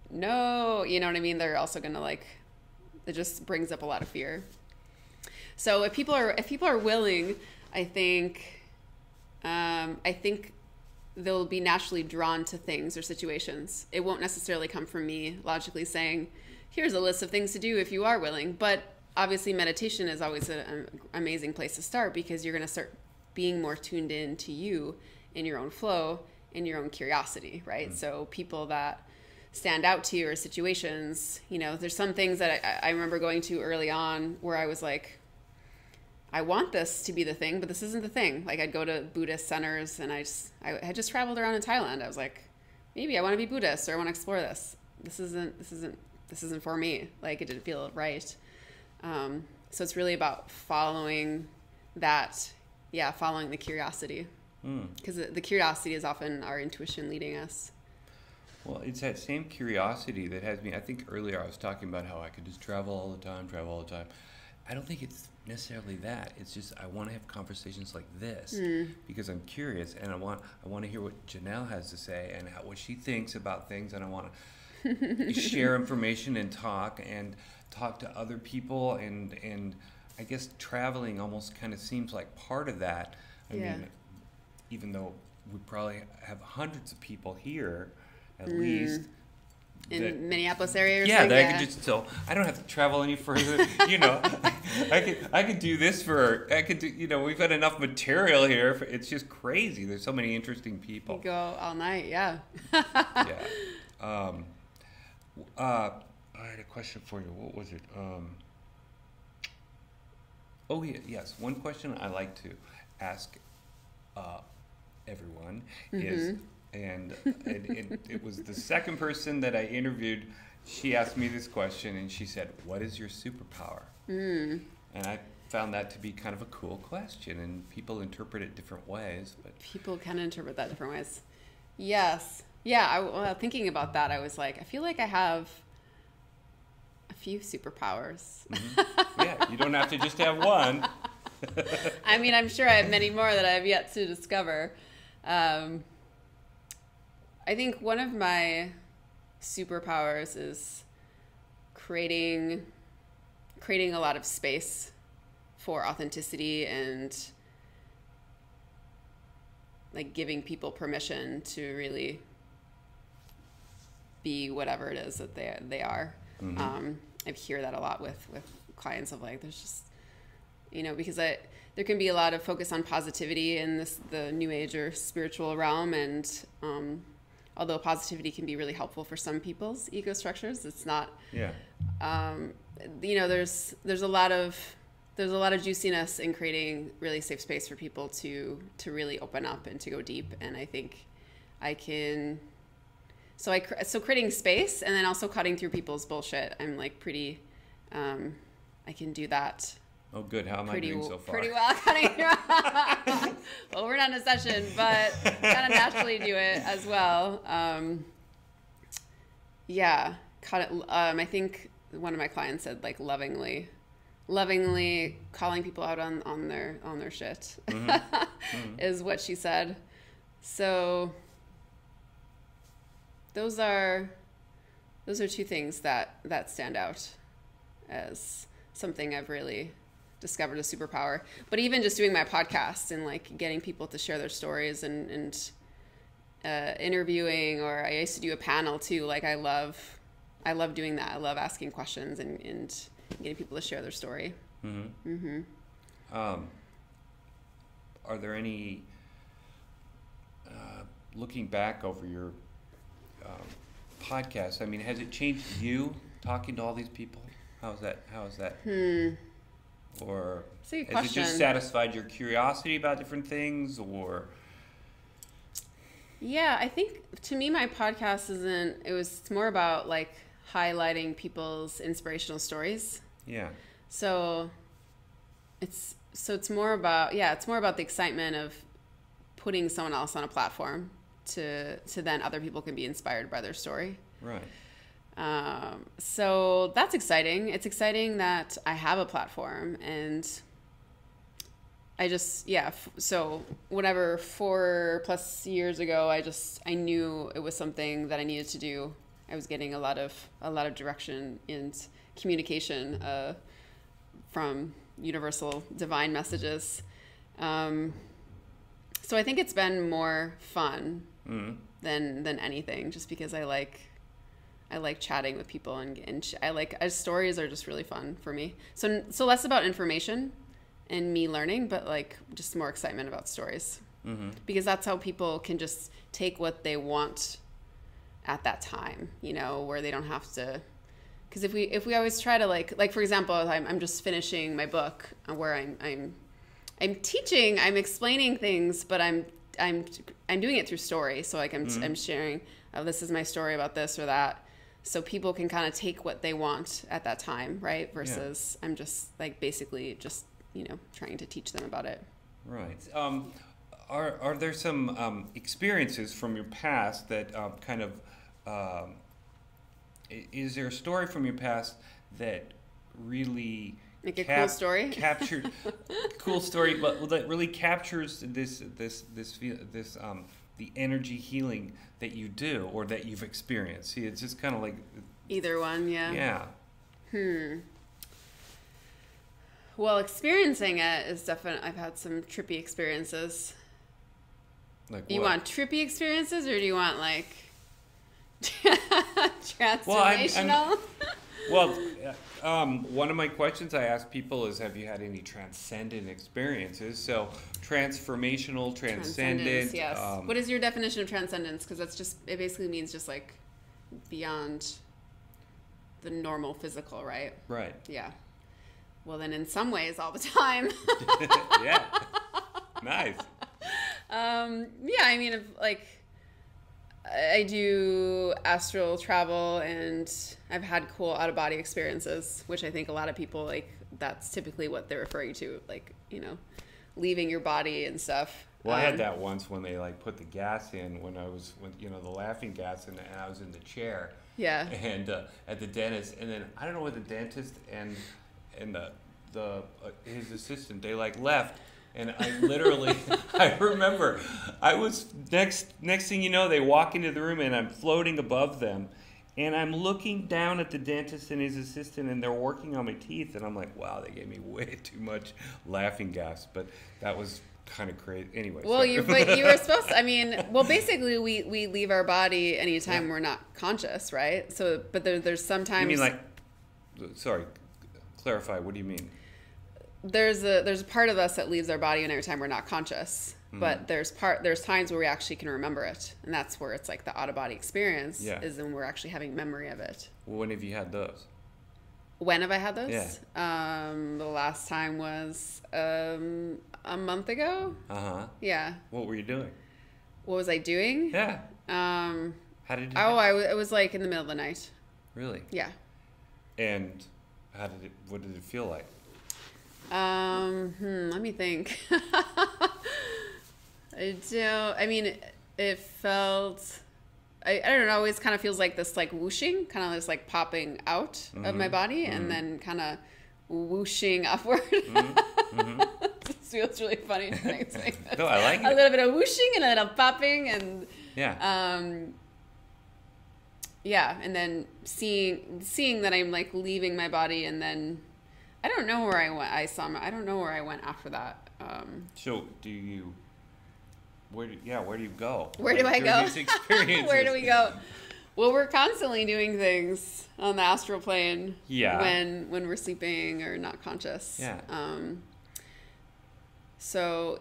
no, you know what I mean? They're also going to like, it just brings up a lot of fear. So if people are willing, I think they'll be naturally drawn to things or situations. It won't necessarily come from me logically saying, here's a list of things to do if you are willing, but obviously meditation is always an amazing place to start, because you're going to start being more tuned in to you, in your own flow, in your own curiosity, right? So people that stand out to you, or situations, there's some things that I remember going to early on where I was like, I want this to be the thing, but this isn't the thing. Like, I'd go to Buddhist centers, and I had just traveled around in Thailand. I was like, maybe I want to be Buddhist, or I want to explore this. This isn't for me. Like, it didn't feel right. So it's really about following that, following the curiosity, because the curiosity is often our intuition leading us. Well, it's that same curiosity that has me. I think earlier I was talking about how I could just travel all the time, travel all the time. I don't think it's necessarily that. It's just I want to have conversations like this because I'm curious and I want to hear what Janelle has to say and what she thinks about things, and I want to share information and talk to other people, and I guess traveling almost kind of seems like part of that. I mean, even though we probably have hundreds of people here, at least. In Minneapolis area or yeah, something? that I could just tell. I don't have to travel any further. I could do this we've got enough material here. It's just crazy. There's so many interesting people. You go all night, yeah. Yeah. I had a question for you. What was it? Oh, yeah, yes. One question I like to ask everyone is, and it was the second person that I interviewed. She asked me this question, and she said, "What is your superpower?" And I found that to be kind of a cool question, and people interpret it different ways. But people can interpret that different ways. Yes. Yeah, thinking about that, I was like, I feel like I have a few superpowers. Yeah, you don't have to just have one. I mean, I'm sure I have many more that I have yet to discover. I think one of my superpowers is creating a lot of space for authenticity and like giving people permission to really be whatever it is that they are. I hear that a lot with clients of like, there's just, because there can be a lot of focus on positivity in the new age or spiritual realm, and although positivity can be really helpful for some people's ego structures, it's not. Yeah. There's a lot of juiciness in creating really safe space for people to really open up and to go deep, and I think I can. So creating space and then also cutting through people's bullshit. I'm like pretty. I can do that. Oh, good. How am I doing so far? Pretty well cutting through. Well, we're not in a session, but kind of naturally do it as well. Yeah, cut it. I think one of my clients said like lovingly calling people out on their shit is what she said. So those are two things that stand out as something I've really discovered a superpower. But even just doing my podcast and like getting people to share their stories and interviewing, or I used to do a panel too. Like I love doing that. I love asking questions and getting people to share their story. Are there any looking back over your podcast? I mean, has it changed you talking to all these people? How is that? Or has it just satisfied your curiosity about different things, or? Yeah, I think to me my podcast it's more about like highlighting people's inspirational stories. Yeah. So it's more about the excitement of putting someone else on a platform to then other people can be inspired by their story. Right. So that's exciting. It's exciting that I have a platform, and I just, so whatever, 4+ years ago, I knew it was something that I needed to do. I was getting a lot of direction and communication, from universal divine messages. So I think it's been more fun than anything, just because I like chatting with people, and stories are just really fun for me. So less about information and me learning, but like just more excitement about stories, because that's how people can just take what they want at that time, where they don't have to. Because if we always try to like for example, I'm just finishing my book where I'm teaching, I'm explaining things, but I'm doing it through story. So like I'm sharing, this is my story about this or that. So people can kind of take what they want at that time, right? Versus I'm just like basically just, trying to teach them about it. Right. Are there some experiences from your past that kind of is there a story from your past that really Like a cool story? captured cool story, but that really captures the energy healing that you do or that you've experienced? See, it's just kind of like Either one, yeah. Yeah. Well, experiencing it is definitely. I've had some trippy experiences. Like Do you what? want trippy experiences, or do you want like transformational? Well, one of my questions I ask people is, have you had any transcendent experiences? So transformational, transcendent. Yes. What is your definition of transcendence? Because it basically means just like beyond the normal physical, right? Right. Yeah. Well, then in some ways all the time. Yeah. Nice. Yeah, I mean, like, I do astral travel, and I've had cool out-of-body experiences, which I think a lot of people, like, that's typically what they're referring to, like, leaving your body and stuff. Well, I had that once when they, like, put the gas in when the laughing gas, and I was in the chair. Yeah. And at the dentist, and then I don't know what the dentist and his assistant, they, like, left. And I literally, I remember, I was, next thing you know, they walk into the room and I'm floating above them. And I'm looking down at the dentist and his assistant, and they're working on my teeth. And I'm like, wow, they gave me way too much laughing gas. But that was kind of crazy. Anyway. Well, you were supposed to, I mean, well, basically we leave our body anytime we're not conscious, right? So, but there's sometimes. You mean like, sorry, clarify, what do you mean? There's a part of us that leaves our body every time we're not conscious, but there's times where we actually can remember it, and that's where it's like the out-of-body experience is when we're actually having memory of it. Well, when have you had those? When have I had those? Yeah. The last time was a month ago. Yeah. What were you doing? What was I doing? Yeah. How did it happen? It was like in the middle of the night. Really? Yeah. And what did it feel like? Let me think. I mean, it felt, I don't know, it always kind of feels like this like whooshing, kind of this like popping out of my body and then kind of whooshing upward. It feels really funny to think this. No, I like it. A little bit of whooshing and a little popping and yeah, and then seeing that I'm like leaving my body, and then I don't know where I went. I don't know where I went after that. So where do you go? Where do I go? These experiences? Where do we go? Well, we're constantly doing things on the astral plane. Yeah. When we're sleeping or not conscious. Yeah. So,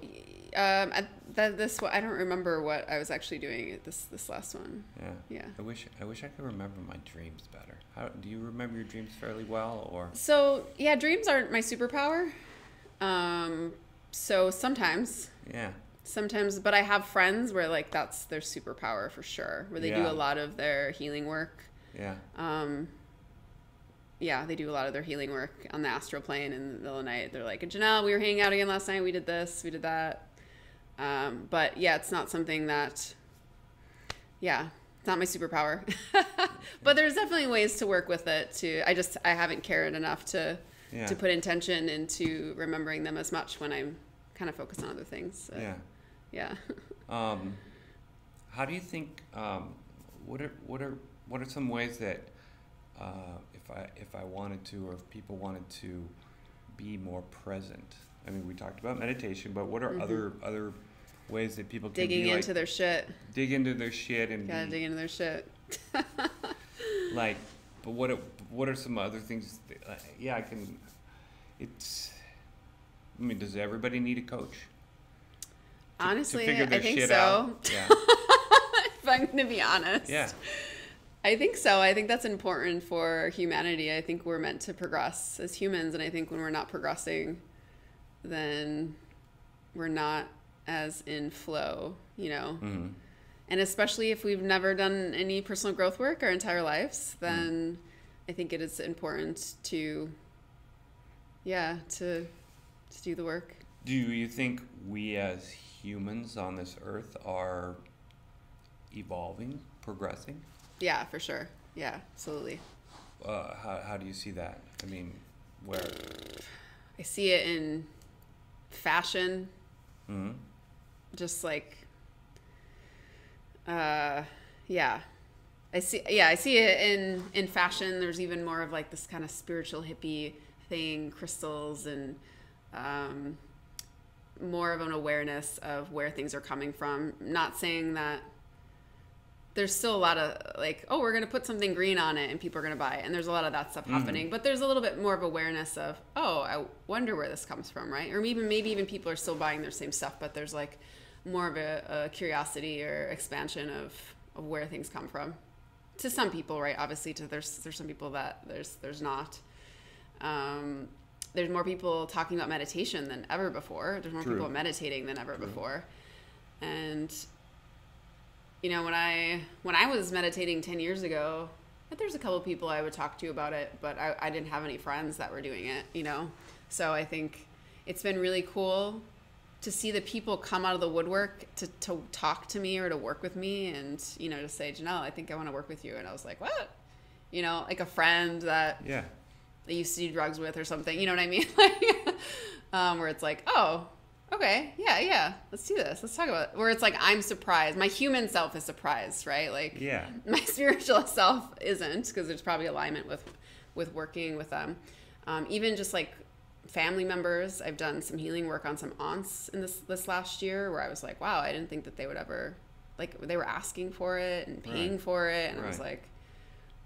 I don't remember what I was actually doing at this last one. Yeah. Yeah. I wish I could remember my dreams better. Do you remember your dreams fairly well, or? So yeah, dreams aren't my superpower. So sometimes. Yeah. Sometimes, but I have friends where like that's their superpower for sure, where they do a lot of their healing work. Yeah. Yeah, they do a lot of their healing work on the astral plane in the middle of the night. They're like, Janelle, we were hanging out again last night. We did this, we did that. But yeah, it's not something that, it's not my superpower. But there's definitely ways to work with it I haven't cared enough to put intention into remembering them as much when I'm kind of focused on other things. So, yeah. How do you think, what are some ways that, if I wanted to, or if people wanted to be more present? I mean, we talked about meditation, but what are other ways that people can digging be into their shit? Dig into their shit and gotta dig into their shit. Like, but what are some other things? I can. I mean, does everybody need a coach? Honestly, to figure their I think shit so. Out? Yeah. If I'm going to be honest. Yeah. I think so. I think that's important for humanity. I think we're meant to progress as humans, and I think when we're not progressing, then we're not as in flow, Mm-hmm. And especially if we've never done any personal growth work our entire lives, then I think it is important to do the work. Do you think we as humans on this earth are evolving, progressing? Yeah, for sure. Yeah, absolutely. How do you see that? I mean, where? I see it in fashion. Mm-hmm. Just like, yeah. I see it in fashion. There's even more of like this kind of spiritual hippie thing, crystals, and more of an awareness of where things are coming from. Not saying that there's still a lot of like, oh, we're going to put something green on it and people are going to buy it. And there's a lot of that stuff happening, but there's a little bit more of awareness of, oh, I wonder where this comes from. Right. Or maybe even people are still buying their same stuff, but there's like more of a curiosity or expansion of where things come from to some people. Right. Obviously there's some people that there's not. There's more people talking about meditation than ever before. There's more people meditating than ever before. And you know, when I was meditating 10 years ago, there's a couple of people I would talk to about it, but I didn't have any friends that were doing it, you know? So I think it's been really cool to see the people come out of the woodwork to talk to me or to work with me and, you know, to say, Janelle, I think I want to work with you. And I was like, what? You know, like a friend that I used to do drugs with or something, you know what I mean? Where it's like, oh, okay, yeah, let's do this. Let's talk about it. Where it's like, I'm surprised. My human self is surprised, right? Like, my spiritual self isn't, because there's probably alignment with working with them. Even just like family members, I've done some healing work on some aunts in this last year where I was like, wow, I didn't think that they would ever, like, they were asking for it and paying for it. And I was like,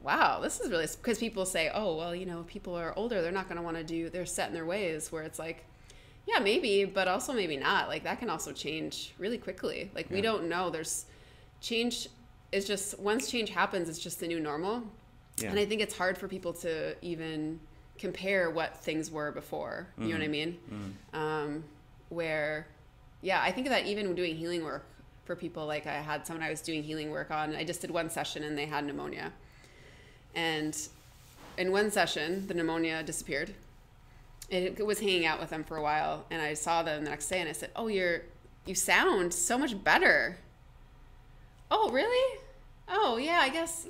wow, this is really, because people say, oh, well, you know, if people are older, they're not going to want to do, they're set in their ways, where it's like, yeah, maybe, but also maybe not. Like, that can also change really quickly. Like, we don't know. There's change is just, once change happens, it's just the new normal. Yeah. And I think it's hard for people to even compare what things were before. You know what I mean? Where, yeah, I think that even doing healing work for people, like I had someone I was doing healing work on, I just did one session and they had pneumonia. And in one session, the pneumonia disappeared. It was hanging out with them for a while, and I saw them the next day, and I said, "Oh, you sound so much better." Oh, really? Oh, yeah. I guess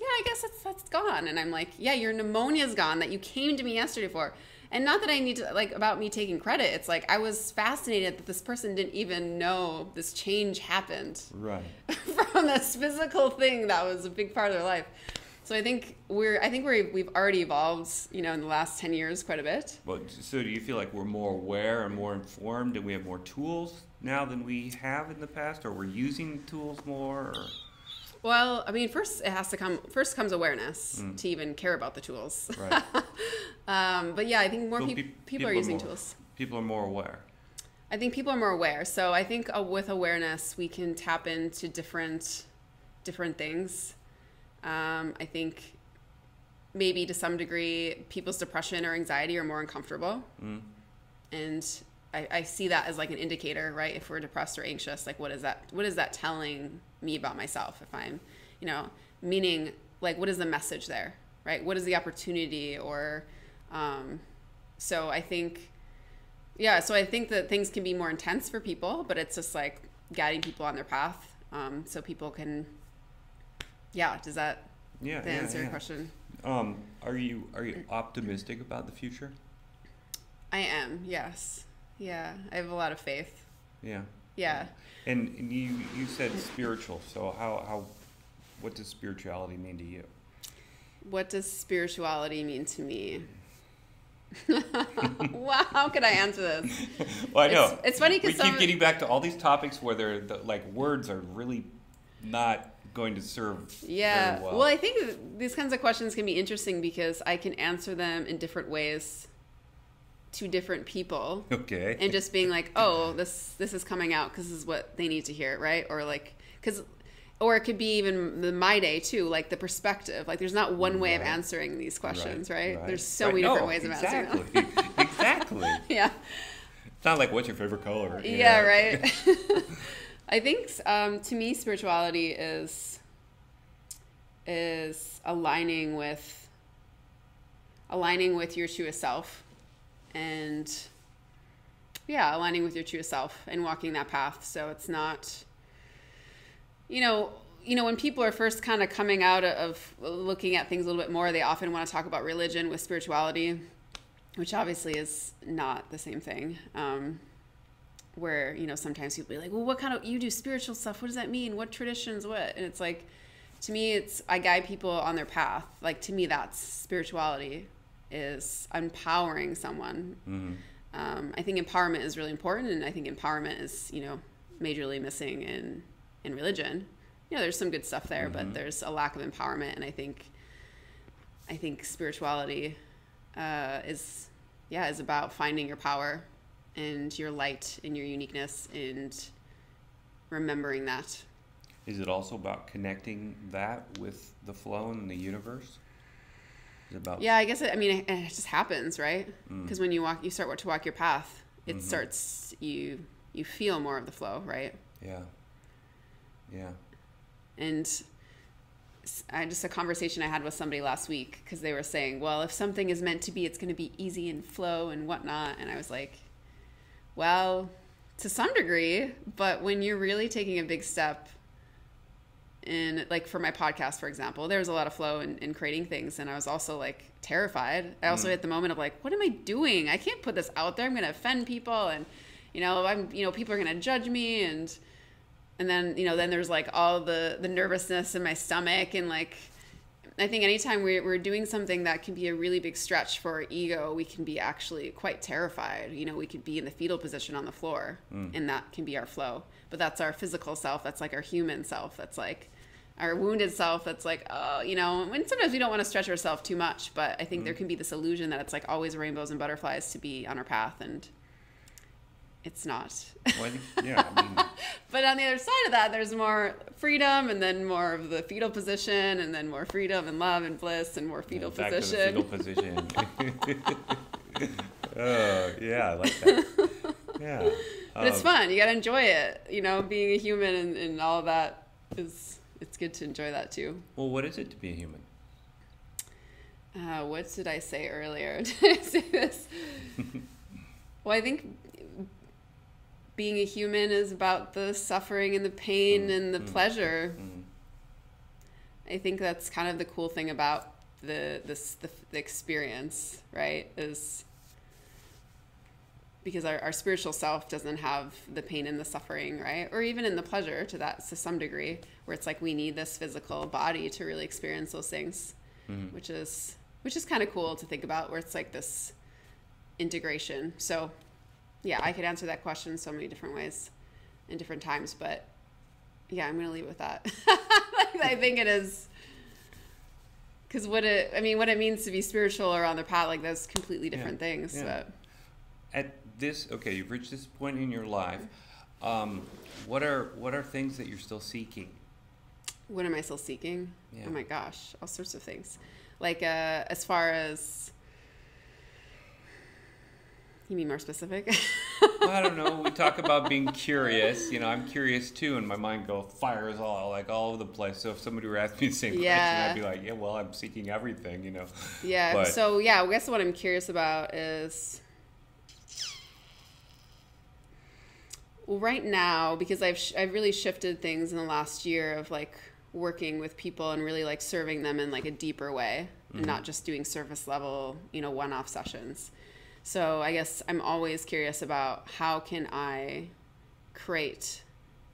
that's gone. And I'm like, yeah, your pneumonia's gone that you came to me yesterday for. And not that I need to like about me taking credit. It's like I was fascinated that this person didn't even know this change happened. Right. From this physical thing that was a big part of their life. So I think we've already evolved, you know, in the last 10 years quite a bit. Well, so do you feel like we're more aware and more informed, and we have more tools now than we have in the past, or we're using tools more? Or? Well, I mean, first comes awareness to even care about the tools. Right. But yeah, I think more people are using tools. People are more aware. I think people are more aware. So I think with awareness, we can tap into different things. I think maybe to some degree, people's depression or anxiety are more uncomfortable. And I see that as like an indicator, right? If we're depressed or anxious, like what is that telling me about myself? If I'm, you know, meaning like, what is the message there, right? What is the opportunity? Or, so I think that things can be more intense for people, but it's just like guiding people on their path. So people can, does that answer your question? Are you optimistic about the future? I am, yes. Yeah, I have a lot of faith. Yeah. Yeah. And you said spiritual, so what does spirituality mean to you? What does spirituality mean to me? Wow, how could I answer this? Well, I know. It's funny because we keep getting back to all these topics where like words are really not going to serve very well. Well, I think these kinds of questions can be interesting because I can answer them in different ways to different people. Okay. And just being like, oh, this is coming out because this is what they need to hear, right? Or like, or it could be even my day too, like the perspective. Like there's not one way of answering these questions, right? There's so many different ways of answering them. Exactly. Yeah. It's not like, what's your favorite color? Yeah, right. I think to me, spirituality is aligning with your truest self. And aligning with your true self and walking that path. So it's not, you know, when people are first kind of coming out of looking at things a little bit more, they often want to talk about religion with spirituality, which obviously is not the same thing. Where, sometimes people be like, well, what kind of, you do spiritual stuff. What does that mean? What traditions, what? And it's like, to me, I guide people on their path. Like, to me, that's spirituality, is empowering someone. Mm-hmm. I think empowerment is really important. And I think empowerment is, majorly missing in religion. There's some good stuff there, but there's a lack of empowerment. And I think spirituality is about finding your power and your light and your uniqueness and remembering that. Is it also about connecting that with the flow in the universe? Is it about... Yeah, I guess it just happens, right? Because when you start to walk your path, it starts, you feel more of the flow, right? Yeah. And a conversation I had with somebody last week, because they were saying, well, if something is meant to be, it's going to be easy and flow and whatnot. And I was like, well, to some degree, but when you're really taking a big step in, like for my podcast, for example, there was a lot of flow in creating things. And I was also like terrified. I also hit the moment of like, what am I doing? I can't put this out there. I'm going to offend people. And, people are going to judge me. And then, then there's like all the nervousness in my stomach. And like, I think anytime we're doing something that can be a really big stretch for our ego, we can be actually quite terrified. We could be in the fetal position on the floor and that can be our flow. But that's our physical self. That's like our human self. That's like our wounded self. That's like, and sometimes we don't want to stretch ourselves too much, but I think there can be this illusion that it's like always rainbows and butterflies to be on our path. And it's not. Well, But on the other side of that, there's more freedom, and then more of the fetal position, and then more freedom and love and bliss, and more fetal position. Back to the fetal position. Oh, yeah, I like that. Yeah. But it's fun. You got to enjoy it. Being a human and all of that it's good to enjoy that too. Well, what is it to be a human? What did I say earlier? Did I say this? Well, I think being a human is about the suffering and the pain and the pleasure. I think that's kind of the cool thing about the experience, right? Is because our spiritual self doesn't have the pain and the suffering, right? Or even in the pleasure to some degree, where it's like we need this physical body to really experience those things, which is kind of cool to think about, where it's like this integration. So yeah, I could answer that question so many different ways in different times, but yeah, I'm going to leave it with that. I think it is, because what it means to be spiritual or on the path, like those completely different things. Yeah. But. You've reached this point in your life. What are things that you're still seeking? What am I still seeking? Yeah. Oh my gosh, all sorts of things. Like as far as, you mean more specific? Well, I don't know. We talk about being curious. I'm curious too, and my mind fires all over the place. So if somebody were asking me the same question, I'd be like, yeah, well, I'm seeking everything, Yeah. But, so yeah, I guess what I'm curious about is, well, right now, because I've really shifted things in the last year of like working with people and really like serving them in like a deeper way, and not just doing surface level, one-off sessions. So I guess I'm always curious about how can I create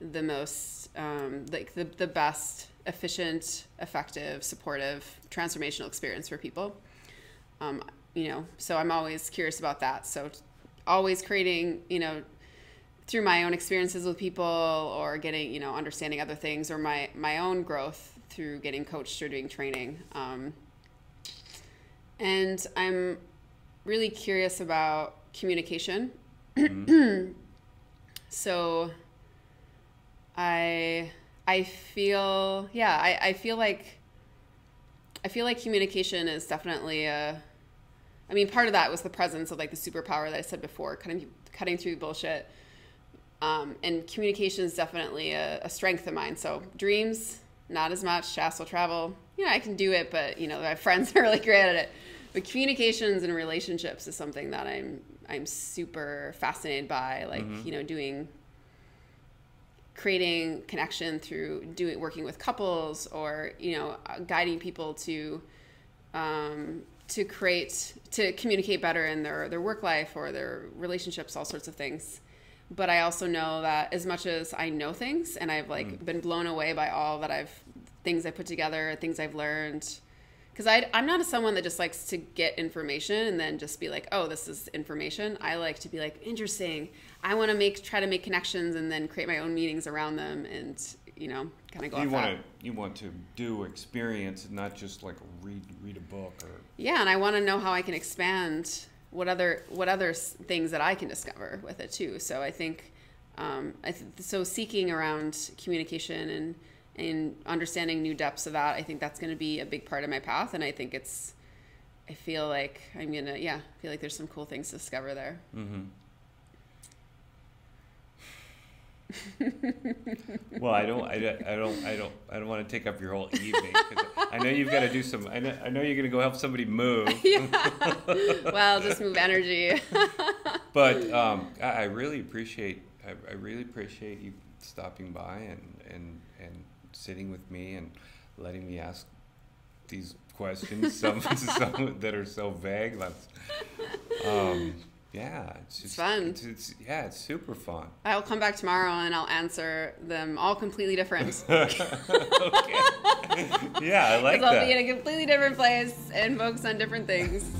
the most, the best, efficient, effective, supportive, transformational experience for people. So I'm always curious about that. So always creating, through my own experiences with people, or getting, understanding other things, or my own growth through getting coached or doing training. And I'm really curious about communication. So I feel like communication is definitely part of that was the presence of like the superpower that I said before, cutting through bullshit. And communication is definitely a strength of mine. So dreams, not as much. Astral travel, I can do it, but my friends are really great at it. But communications and relationships is something that I'm super fascinated by, like, doing creating connection through working with couples, or guiding people to communicate better in their work life or their relationships, all sorts of things. But I also know that as much as I know things, and I've been blown away by all that things I put together, things I've learned, because I'm not someone that just likes to get information and then just be like, oh, this is information. I like to be like, interesting. I want to try to make connections and then create my own meanings around them, and kind of go off that. You want to do experience, not just like read a book or. Yeah, and I want to know how I can expand what other things that I can discover with it too. So I think so seeking around communication and understanding new depths of that, I think that's going to be a big part of my path, and I think I feel like I'm gonna feel like there's some cool things to discover there. Mm-hmm. Well, I don't want to take up your whole evening, 'cause I know you've got to do some. I know you're going to go help somebody move. Yeah. Well, just move energy. But I really appreciate you stopping by and sitting with me and letting me ask these questions, some that are so vague. Yeah, it's fun. It's super fun. I'll come back tomorrow and I'll answer them all completely different. Okay. Yeah, I like that. I'll be in a completely different place and focus on different things.